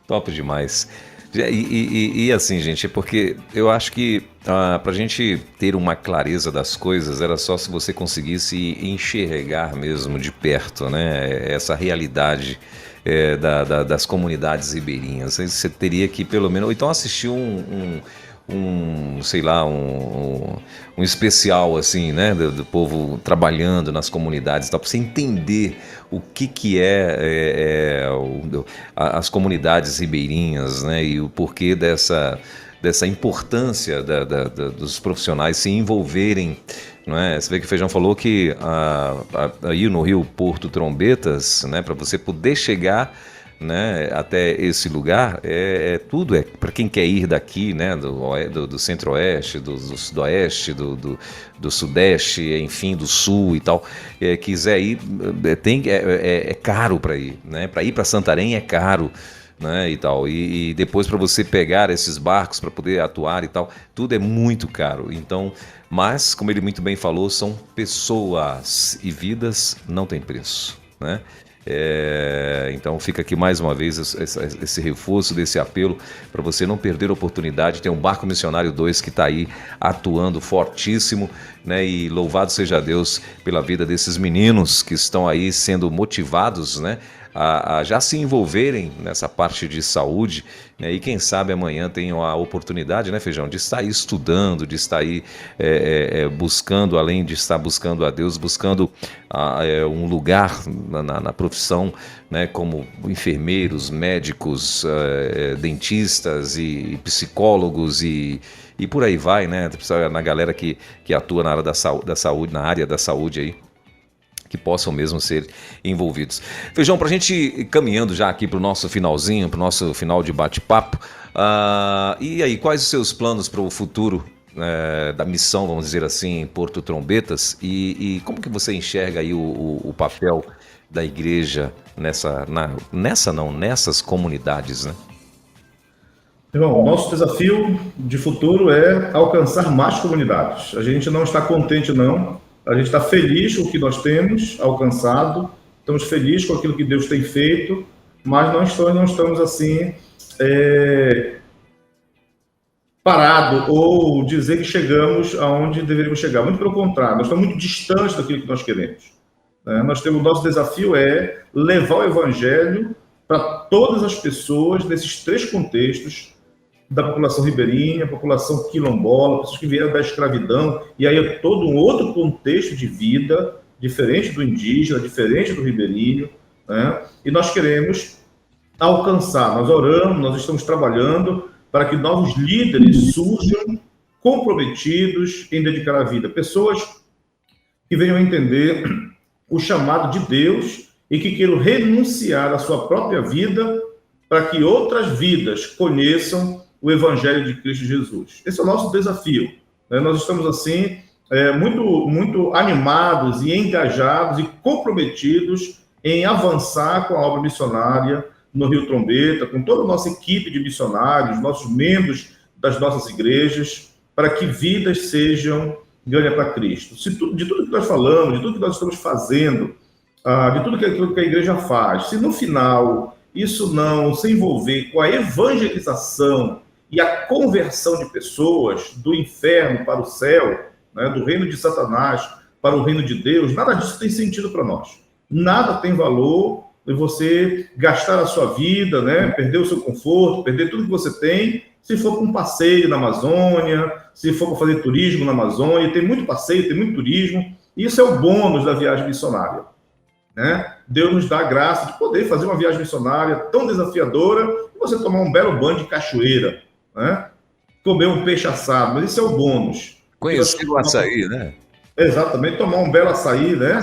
top demais. E assim, gente, é porque eu acho que para a gente ter uma clareza das coisas, era só se você conseguisse enxergar mesmo de perto, né? Essa realidade das comunidades ribeirinhas. Você teria que, pelo menos, ou então assistir sei lá, um especial assim, né, do povo trabalhando nas comunidades, para você entender o que as comunidades ribeirinhas, né, e o porquê dessa importância dos profissionais se envolverem. Não é? Você vê que o Feijão falou que aí no Rio Porto Trombetas, né, para você poder chegar, né, até esse lugar, tudo é para quem quer ir daqui, né, do centro-oeste, do sudoeste, do sudeste, enfim, do sul e tal, quiser ir, é caro para ir, né, para ir para Santarém é caro, né, e tal, e depois para você pegar esses barcos para poder atuar e tal, tudo é muito caro. Então, mas como ele muito bem falou, são pessoas e vidas não tem preço, né? Então fica aqui mais uma vez esse reforço desse apelo para você não perder a oportunidade. Tem um Barco Missionário 2 que está aí atuando fortíssimo, né? E louvado seja Deus pela vida desses meninos que estão aí sendo motivados, né, a já se envolverem nessa parte de saúde, né? E quem sabe amanhã tenham a oportunidade, né, Feijão, de estar aí estudando, de estar aí buscando, além de estar buscando a Deus, buscando um lugar na profissão, né, como enfermeiros, médicos, dentistas e psicólogos e por aí vai, né, na galera que atua na área da saúde, na área da saúde aí, que possam mesmo ser envolvidos. Feijão, para a gente ir caminhando já aqui para o nosso finalzinho, para o nosso final de bate-papo, e aí, quais os seus planos para o futuro da missão, vamos dizer assim, em Porto Trombetas, e como que você enxerga aí o papel da igreja nessas comunidades, né? Irmão, nosso desafio de futuro é alcançar mais comunidades. A gente não está contente, não. A gente está feliz com o que nós temos alcançado, estamos felizes com aquilo que Deus tem feito, mas não estamos assim parados ou dizer que chegamos aonde deveríamos chegar. Muito pelo contrário, nós estamos muito distantes daquilo que nós queremos. Nosso desafio é levar o Evangelho para todas as pessoas nesses três contextos, da população ribeirinha, população quilombola, pessoas que vieram da escravidão, e aí é todo um outro contexto de vida, diferente do indígena, diferente do ribeirinho, né? E nós queremos alcançar, nós oramos, nós estamos trabalhando para que novos líderes surjam comprometidos em dedicar a vida, pessoas que venham a entender o chamado de Deus e que queiram renunciar à sua própria vida para que outras vidas conheçam o Evangelho de Cristo Jesus. Esse é o nosso desafio, né? Nós estamos, assim, muito, muito animados e engajados e comprometidos em avançar com a obra missionária no Rio Trombeta, com toda a nossa equipe de missionários, nossos membros das nossas igrejas, para que vidas sejam ganhas para Cristo. De tudo que nós falamos, de tudo que nós estamos fazendo, de tudo que a igreja faz, se no final isso não se envolver com a evangelização e a conversão de pessoas do inferno para o céu, né, do reino de Satanás para o reino de Deus, nada disso tem sentido para nós. Nada tem valor de você gastar a sua vida, né, perder o seu conforto, perder tudo que você tem, se for para um passeio na Amazônia, se for para fazer turismo na Amazônia. Tem muito passeio, tem muito turismo, e isso é o bônus da viagem missionária, né? Deus nos dá a graça de poder fazer uma viagem missionária tão desafiadora e você tomar um belo banho de cachoeira, né? Comer um peixe assado, mas isso é o bônus. Conhecer o açaí, né? Exatamente, tomar um belo açaí, né?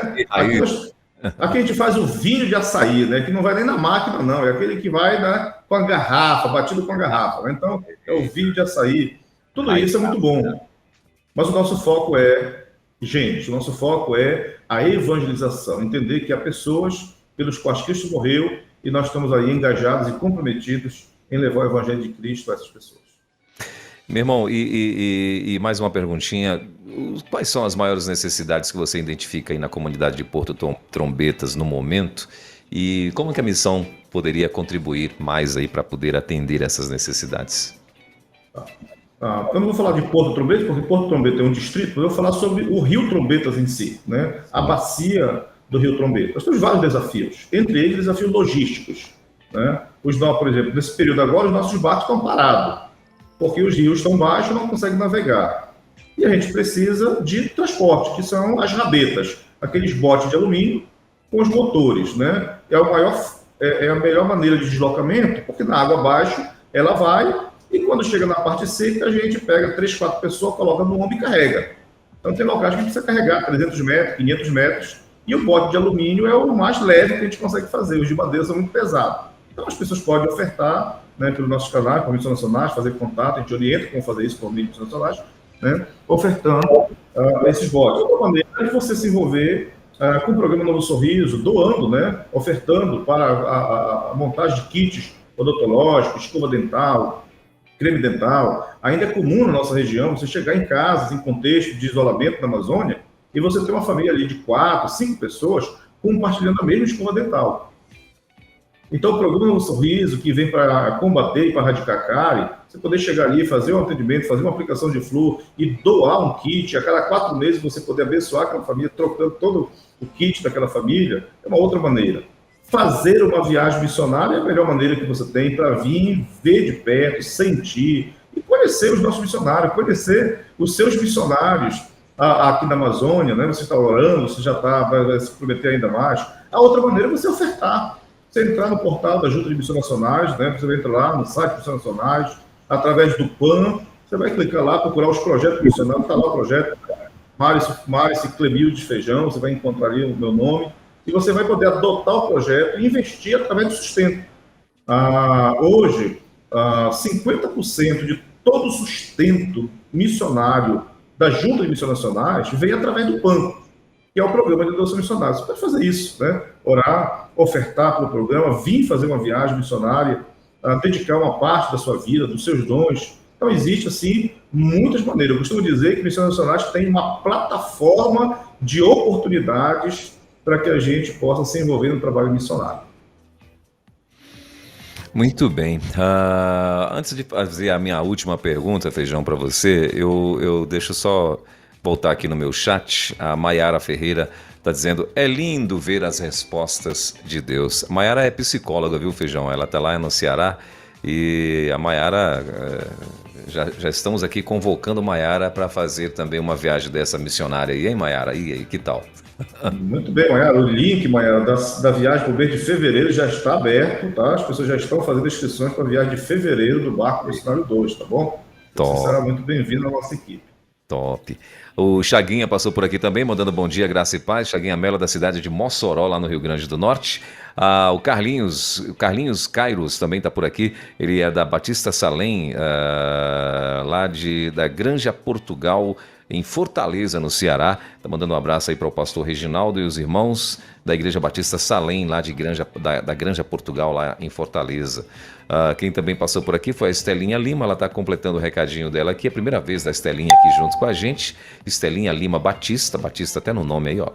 Aqui a gente faz o vinho de açaí, né? Que não vai nem na máquina, não. É aquele que vai, né, com a garrafa, batido com a garrafa, né? Então, é o vinho de açaí. Tudo isso é muito bom. Mas o nosso foco o nosso foco é a evangelização. Entender que há pessoas pelos quais Cristo morreu e nós estamos aí engajados e comprometidos em levar o Evangelho de Cristo a essas pessoas. Meu irmão, e mais uma perguntinha. Quais são as maiores necessidades que você identifica aí na comunidade de Porto Trombetas no momento? E como que a missão poderia contribuir mais aí para poder atender essas necessidades? Eu não vou falar de Porto Trombetas, porque Porto Trombetas é um distrito, eu vou falar sobre o Rio Trombetas em si, né? A bacia do Rio Trombetas. Nós temos vários desafios, entre eles desafios logísticos, né? Por exemplo, nesse período agora, os nossos barcos estão parados, porque os rios estão baixos e não conseguem navegar. E a gente precisa de transporte, que são as rabetas, aqueles botes de alumínio com os motores, né? É a melhor maneira de deslocamento, porque na água abaixo ela vai, e quando chega na parte seca, a gente pega 3, 4 pessoas, coloca no ombro e carrega. Então tem locais que a gente precisa carregar 300 metros, 500 metros, e o bote de alumínio é o mais leve que a gente consegue fazer, os de madeira são muito pesados. Então as pessoas podem ofertar, né, pelos nossos canais, por missões nacionais, fazer contato, a gente orienta como fazer isso por missões nacionais, né, ofertando esses botes. Outra maneira é você se envolver com o programa Novo Sorriso, doando, né, ofertando para a montagem de kits odontológicos, escova dental, creme dental. Ainda é comum na nossa região você chegar em casas, em contexto de isolamento na Amazônia, e você ter uma família ali de 4, 5 pessoas compartilhando a mesma escova dental. Então, o programa Novo Sorriso, que vem para combater e para erradicar a cárie, você poder chegar ali, fazer um atendimento, fazer uma aplicação de flúor e doar um kit, a cada 4 meses você poder abençoar aquela família, trocando todo o kit daquela família, é uma outra maneira. Fazer uma viagem missionária é a melhor maneira que você tem para vir, ver de perto, sentir e conhecer os nossos missionários, conhecer os seus missionários aqui na Amazônia, né? Você está orando, você já vai se prometer ainda mais. A outra maneira é você ofertar. Você entrar no portal da Junta de Missões Nacionais, né? Você entra lá no site de Missões Nacionais, através do PAN, você vai clicar lá, procurar os projetos missionários, está lá o projeto Márice Clemilde Feijão, você vai encontrar ali o meu nome, e você vai poder adotar o projeto e investir através do sustento. Hoje, 50% de todo o sustento missionário da Junta de Missões Nacionais vem através do PAN, que é o Programa de Adoção Missionária. Você pode fazer isso, né? Orar, ofertar para o programa, vir fazer uma viagem missionária, dedicar uma parte da sua vida, dos seus dons. Então, existe, assim, muitas maneiras. Eu costumo dizer que Missões Nacionais tem uma plataforma de oportunidades para que a gente possa se envolver no trabalho missionário. Muito bem. Antes de fazer a minha última pergunta, Feijão, para você, eu deixo só voltar aqui no meu chat. A Maiara Ferreira está dizendo: é lindo ver as respostas de Deus. A Maiara é psicóloga, viu, Feijão? Ela está lá no Ceará e a Maiara, já estamos aqui convocando a Maiara para fazer também uma viagem dessa missionária aí, hein, Maiara? E aí, que tal? Muito bem, Maiara. O link, Maiara, da viagem para o mês de fevereiro já está aberto, tá? As pessoas já estão fazendo inscrições para a viagem de fevereiro do Barco Missionário 2, tá bom? Você será muito bem-vindo à nossa equipe. Top. O Chaguinha passou por aqui também, mandando bom dia, graça e paz. Chaguinha Mello, da cidade de Mossoró, lá no Rio Grande do Norte. O Carlinhos Cairos também está por aqui. Ele é da Batista Salém, lá da Granja Portugal, em Fortaleza, no Ceará. Está mandando um abraço aí para o pastor Reginaldo e os irmãos da Igreja Batista Salém, lá da Granja Portugal, lá em Fortaleza. Quem também passou por aqui foi a Estelinha Lima. Ela está completando o recadinho dela aqui. É a primeira vez da Estelinha aqui junto com a gente. Estelinha Lima Batista até no nome aí, ó,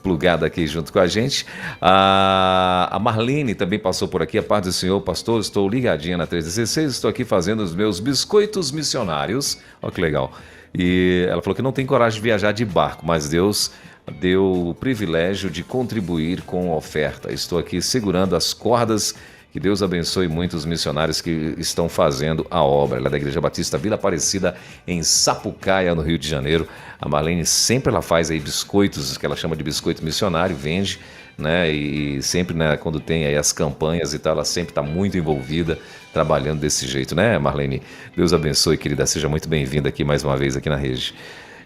plugada aqui junto com a gente. A Marlene também passou por aqui. A paz do Senhor, pastor, estou ligadinha na 316, estou aqui fazendo os meus biscoitos missionários. Olha que legal. E ela falou que não tem coragem de viajar de barco, mas Deus deu o privilégio de contribuir com a oferta. Estou aqui segurando as cordas. Que Deus abençoe muito os missionários que estão fazendo a obra. Ela é da Igreja Batista Vila Aparecida, em Sapucaia, no Rio de Janeiro. A Marlene sempre ela faz aí biscoitos, que ela chama de biscoito missionário, vende, né? E sempre, né, quando tem aí as campanhas e tal, ela sempre está muito envolvida, trabalhando desse jeito, né, Marlene? Deus abençoe, querida. Seja muito bem-vinda aqui mais uma vez aqui na rede.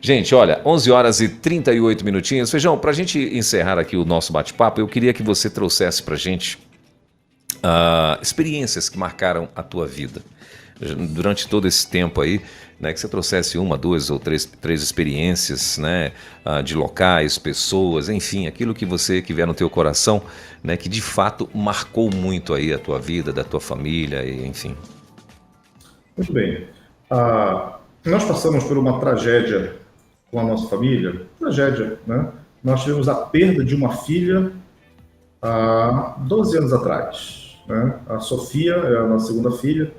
Gente, olha, 11 horas e 38 minutinhos. Feijão, para a gente encerrar aqui o nosso bate-papo, eu queria que você trouxesse para a gente experiências que marcaram a tua vida durante todo esse tempo aí, né, que você trouxesse 1, 2 ou 3 experiências, né, de locais, pessoas, enfim, aquilo que vier no teu coração, né, que de fato marcou muito aí a tua vida, da tua família, e, enfim. Muito bem. Nós passamos por uma tragédia com a nossa família, né? Nós tivemos a perda de uma filha há 12 anos atrás. Né? A Sofia é a nossa segunda filha,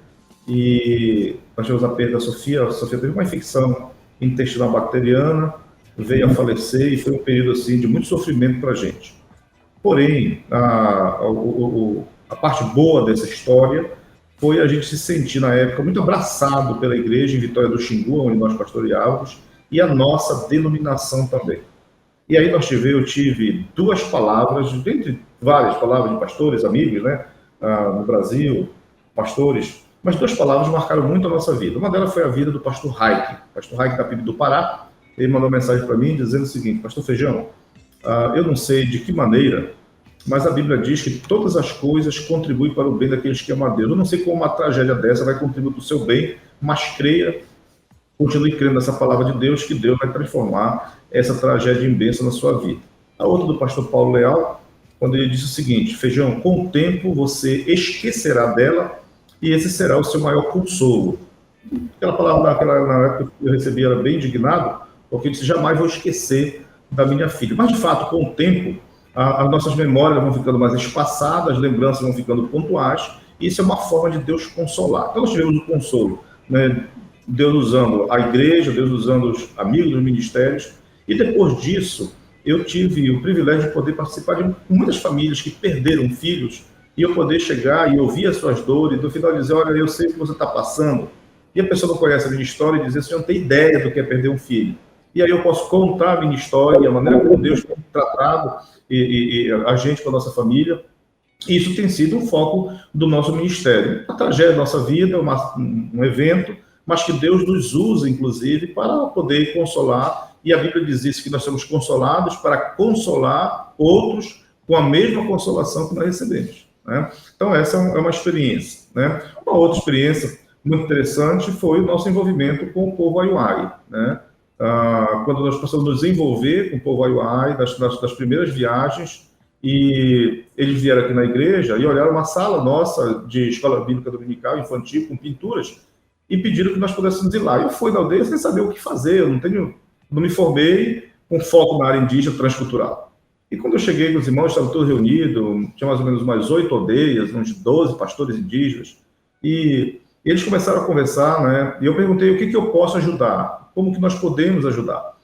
e nós tivemos a perda da Sofia. A Sofia teve uma infecção intestinal bacteriana, veio a falecer e foi um período assim de muito sofrimento para a gente. Porém, a parte boa dessa história foi a gente se sentir, na época, muito abraçado pela igreja em Vitória do Xingu, onde nós pastoreávamos, e a nossa denominação também. E aí eu tive duas palavras, dentre várias palavras de pastores, amigos, né, no Brasil, pastores, mas duas palavras marcaram muito a nossa vida. Uma delas foi a vida do pastor Raik da PIB do Pará. Ele mandou uma mensagem para mim dizendo o seguinte: pastor Feijão, eu não sei de que maneira, mas a Bíblia diz que todas as coisas contribuem para o bem daqueles que amam a Deus. Eu não sei como uma tragédia dessa vai contribuir para o seu bem, mas creia, continue crendo nessa palavra de Deus, que Deus vai transformar essa tragédia em bênção na sua vida. A outra do pastor Paulo Leal, quando ele disse o seguinte: Feijão, com o tempo você esquecerá dela e esse será o seu maior consolo. Aquela palavra na época que eu recebi era bem indignado, porque ele disse: jamais vou esquecer da minha filha. Mas, de fato, com o tempo, as nossas memórias vão ficando mais espaçadas, as lembranças vão ficando pontuais, e isso é uma forma de Deus consolar. Então, nós tivemos o consolo, né? Deus usando a igreja, Deus usando os amigos dos ministérios, e depois disso, eu tive o privilégio de poder participar de muitas famílias que perderam filhos, e eu poder chegar e ouvir as suas dores, e no final dizer: olha, eu sei o que você está passando, e a pessoa não conhece a minha história e dizer: você não tem ideia do que é perder um filho. E aí eu posso contar a minha história, a maneira como Deus tem tratado e a gente com a nossa família. E isso tem sido um foco do nosso ministério. A tragédia da nossa vida é um evento, mas que Deus nos usa, inclusive, para poder consolar. E a Bíblia diz isso, que nós somos consolados para consolar outros com a mesma consolação que nós recebemos, né? Então, essa é uma experiência, né? Uma outra experiência muito interessante foi o nosso envolvimento com o povo Aiuai, né? Quando nós passamos a nos envolver com o povo Aiuai, das primeiras viagens, e eles vieram aqui na igreja e olharam uma sala nossa de escola bíblica dominical, infantil, com pinturas, e pediram que nós pudéssemos ir lá. Eu fui na aldeia sem saber o que fazer, eu não me formei com foco na área indígena transcultural. E quando eu cheguei, os irmãos estavam todos reunidos, tinha mais ou menos umas 8 aldeias, uns 12 pastores indígenas, e eles começaram a conversar, né? E eu perguntei: o que eu posso ajudar? Como que nós podemos ajudar?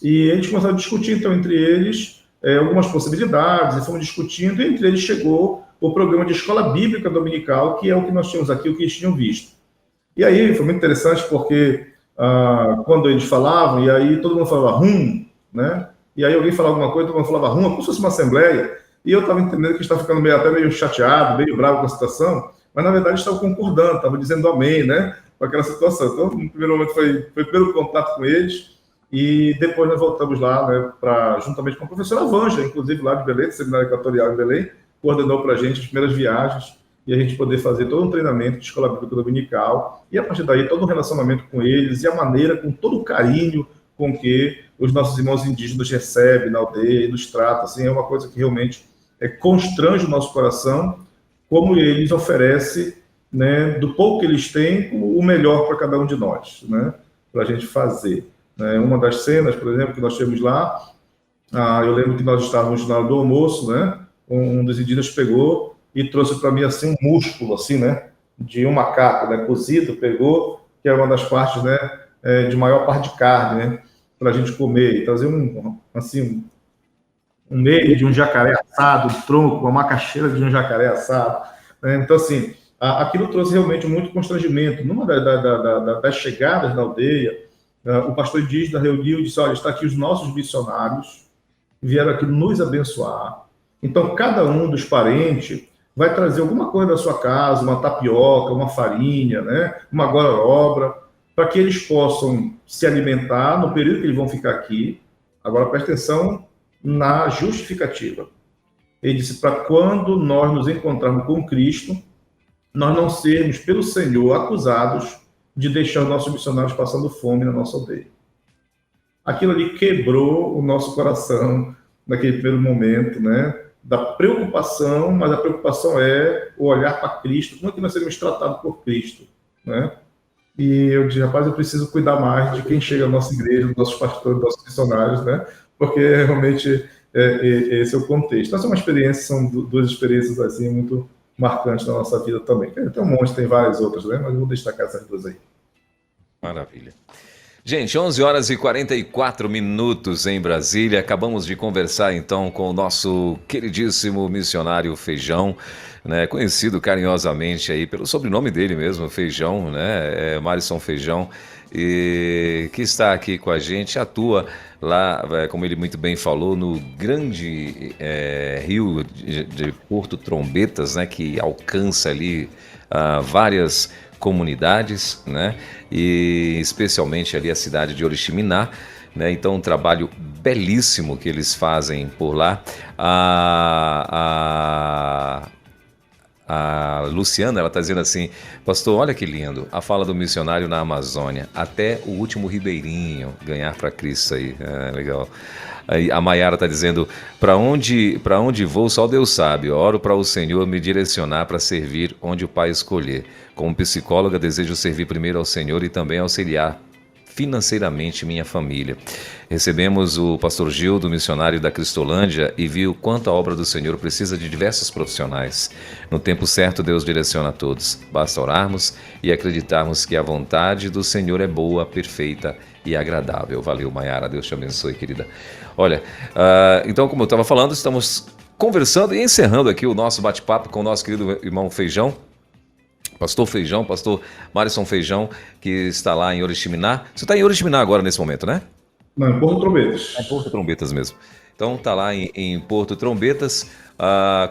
E eles começaram a discutir, então, entre eles, algumas possibilidades, e fomos discutindo, e entre eles chegou o programa de escola bíblica dominical, que é o que nós tínhamos aqui, o que eles tinham visto. E aí foi muito interessante, porque quando eles falavam, e aí todo mundo falava né? E aí alguém falava alguma coisa, todo mundo falava como se fosse uma assembleia, e eu estava entendendo que eles estavam ficando até meio chateado, meio bravo com a situação, mas na verdade estavam concordando, estavam dizendo amém, né? Com aquela situação. Então, no primeiro momento foi o primeiro contato com eles, e depois nós voltamos lá, né, juntamente com a professora Vanja, inclusive lá de Belém, do Seminário Equatorial de Belém, coordenou para a gente as primeiras viagens, e a gente poder fazer todo um treinamento de escola bíblica dominical, e a partir daí todo um relacionamento com eles, e a maneira, com todo o carinho com que os nossos irmãos indígenas recebem na aldeia e nos tratam, assim, é uma coisa que realmente constrange o nosso coração, como eles oferecem, né, do pouco que eles têm, o melhor para cada um de nós, né, para a gente fazer. Uma das cenas, por exemplo, que nós temos lá, eu lembro que nós estávamos na hora do almoço, né, um dos indígenas pegou e trouxe para mim assim um músculo, assim, né, de um macaco, né, cozido, pegou, que é uma das partes, né, de maior parte de carne, né, para a gente comer, e trazer um meio de um jacaré assado, um tronco, uma macaxeira de um jacaré assado, né? Então, assim, aquilo trouxe realmente muito constrangimento. Numa das chegadas na aldeia, o pastor indígena reuniu e disse: olha, está aqui os nossos missionários, vieram aqui nos abençoar. Então, cada um dos parentes vai trazer alguma coisa da sua casa, uma tapioca, uma farinha, né? Uma gororoba, para que eles possam se alimentar no período que eles vão ficar aqui. Agora, presta atenção na justificativa. Ele disse: para quando nós nos encontrarmos com Cristo, nós não sermos pelo Senhor acusados de deixar os nossos missionários passando fome na nossa aldeia. Aquilo ali quebrou o nosso coração naquele primeiro momento, né? Da preocupação, mas a preocupação é o olhar para Cristo. Como é que nós seremos tratados por Cristo, né? E eu disse: rapaz, eu preciso cuidar mais de quem chega à nossa igreja, dos nossos pastores, dos nossos missionários, né? Porque realmente esse é o contexto. Então, é uma experiência, são duas experiências assim muito, marcantes na nossa vida também. Tem um monte, tem várias outras, né? Mas eu vou destacar essas duas aí. Maravilha. Gente, 11 horas e 44 minutos em Brasília. Acabamos de conversar então com o nosso queridíssimo missionário Feijão, né, conhecido carinhosamente aí pelo sobrenome dele mesmo, Feijão, né, Marisson Feijão, e que está aqui com a gente, atua lá, como ele muito bem falou, no grande rio de Porto Trombetas, né, que alcança ali várias comunidades, né, e especialmente ali a cidade de Oriximiná, né, então um trabalho belíssimo que eles fazem por lá. A Luciana, ela está dizendo assim: pastor, olha que lindo, a fala do missionário na Amazônia, até o último ribeirinho ganhar para Cristo aí, legal. Aí a Maiara está dizendo: para onde vou só Deus sabe, oro para o Senhor me direcionar para servir onde o Pai escolher. Como psicóloga desejo servir primeiro ao Senhor e também auxiliar financeiramente minha família. Recebemos o pastor Gil, do missionário da Cristolândia, e viu quanto a obra do Senhor precisa de diversos profissionais. No tempo certo, Deus direciona a todos. Basta orarmos e acreditarmos que a vontade do Senhor é boa, perfeita e agradável. Valeu, Maiara. Deus te abençoe, querida. Olha, então, como eu estava falando, estamos conversando e encerrando aqui o nosso bate-papo com o nosso querido irmão Feijão, pastor Feijão, pastor Marisson Feijão, que está lá em Oriximiná. Você está em Oriximiná agora, nesse momento, né? Não, em Porto Trombetas. É Porto Trombetas mesmo. Então está lá em Porto Trombetas,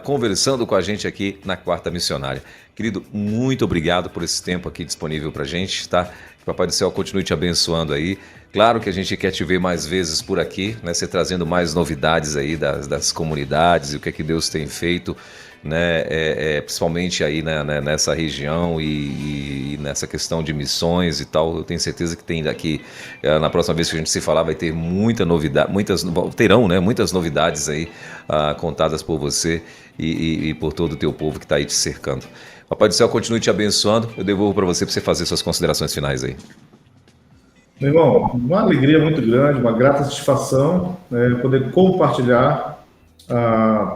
conversando com a gente aqui na Quarta Missionária. Querido, muito obrigado por esse tempo aqui disponível para a gente, tá? Que o Papai do Céu continue te abençoando aí. Claro que a gente quer te ver mais vezes por aqui, né? Você trazendo mais novidades aí das comunidades e o que é que Deus tem feito, né, principalmente aí nessa região e nessa questão de missões e tal. Eu tenho certeza que tem daqui, na próxima vez que a gente se falar, vai ter muita novidade, terão, né, muitas novidades aí contadas por você e por todo o teu povo que está aí te cercando. Papai do Céu continue te abençoando. Eu devolvo para você fazer suas considerações finais aí. Meu irmão, uma alegria muito grande, uma grata satisfação, poder compartilhar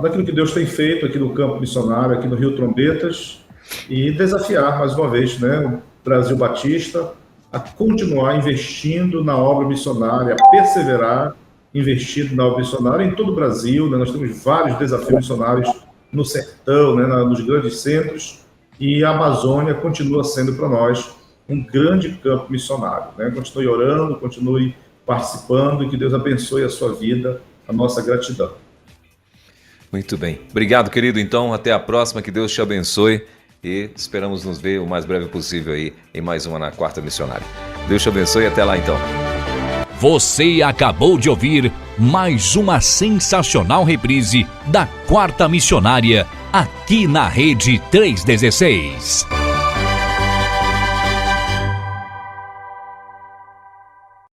daquilo que Deus tem feito aqui no campo missionário, aqui no Rio Trombetas, e desafiar mais uma vez, né, o Brasil Batista a continuar investindo na obra missionária, a perseverar investindo na obra missionária em todo o Brasil, né? Nós temos vários desafios missionários no sertão, né, nos grandes centros, e a Amazônia continua sendo para nós um grande campo missionário, né? Continue orando, continue participando, e que Deus abençoe a sua vida, a nossa gratidão. Muito bem. Obrigado, querido. Então, até a próxima. Que Deus te abençoe e esperamos nos ver o mais breve possível aí em mais uma na Quarta Missionária. Deus te abençoe e até lá, então. Você acabou de ouvir mais uma sensacional reprise da Quarta Missionária aqui na Rede 316.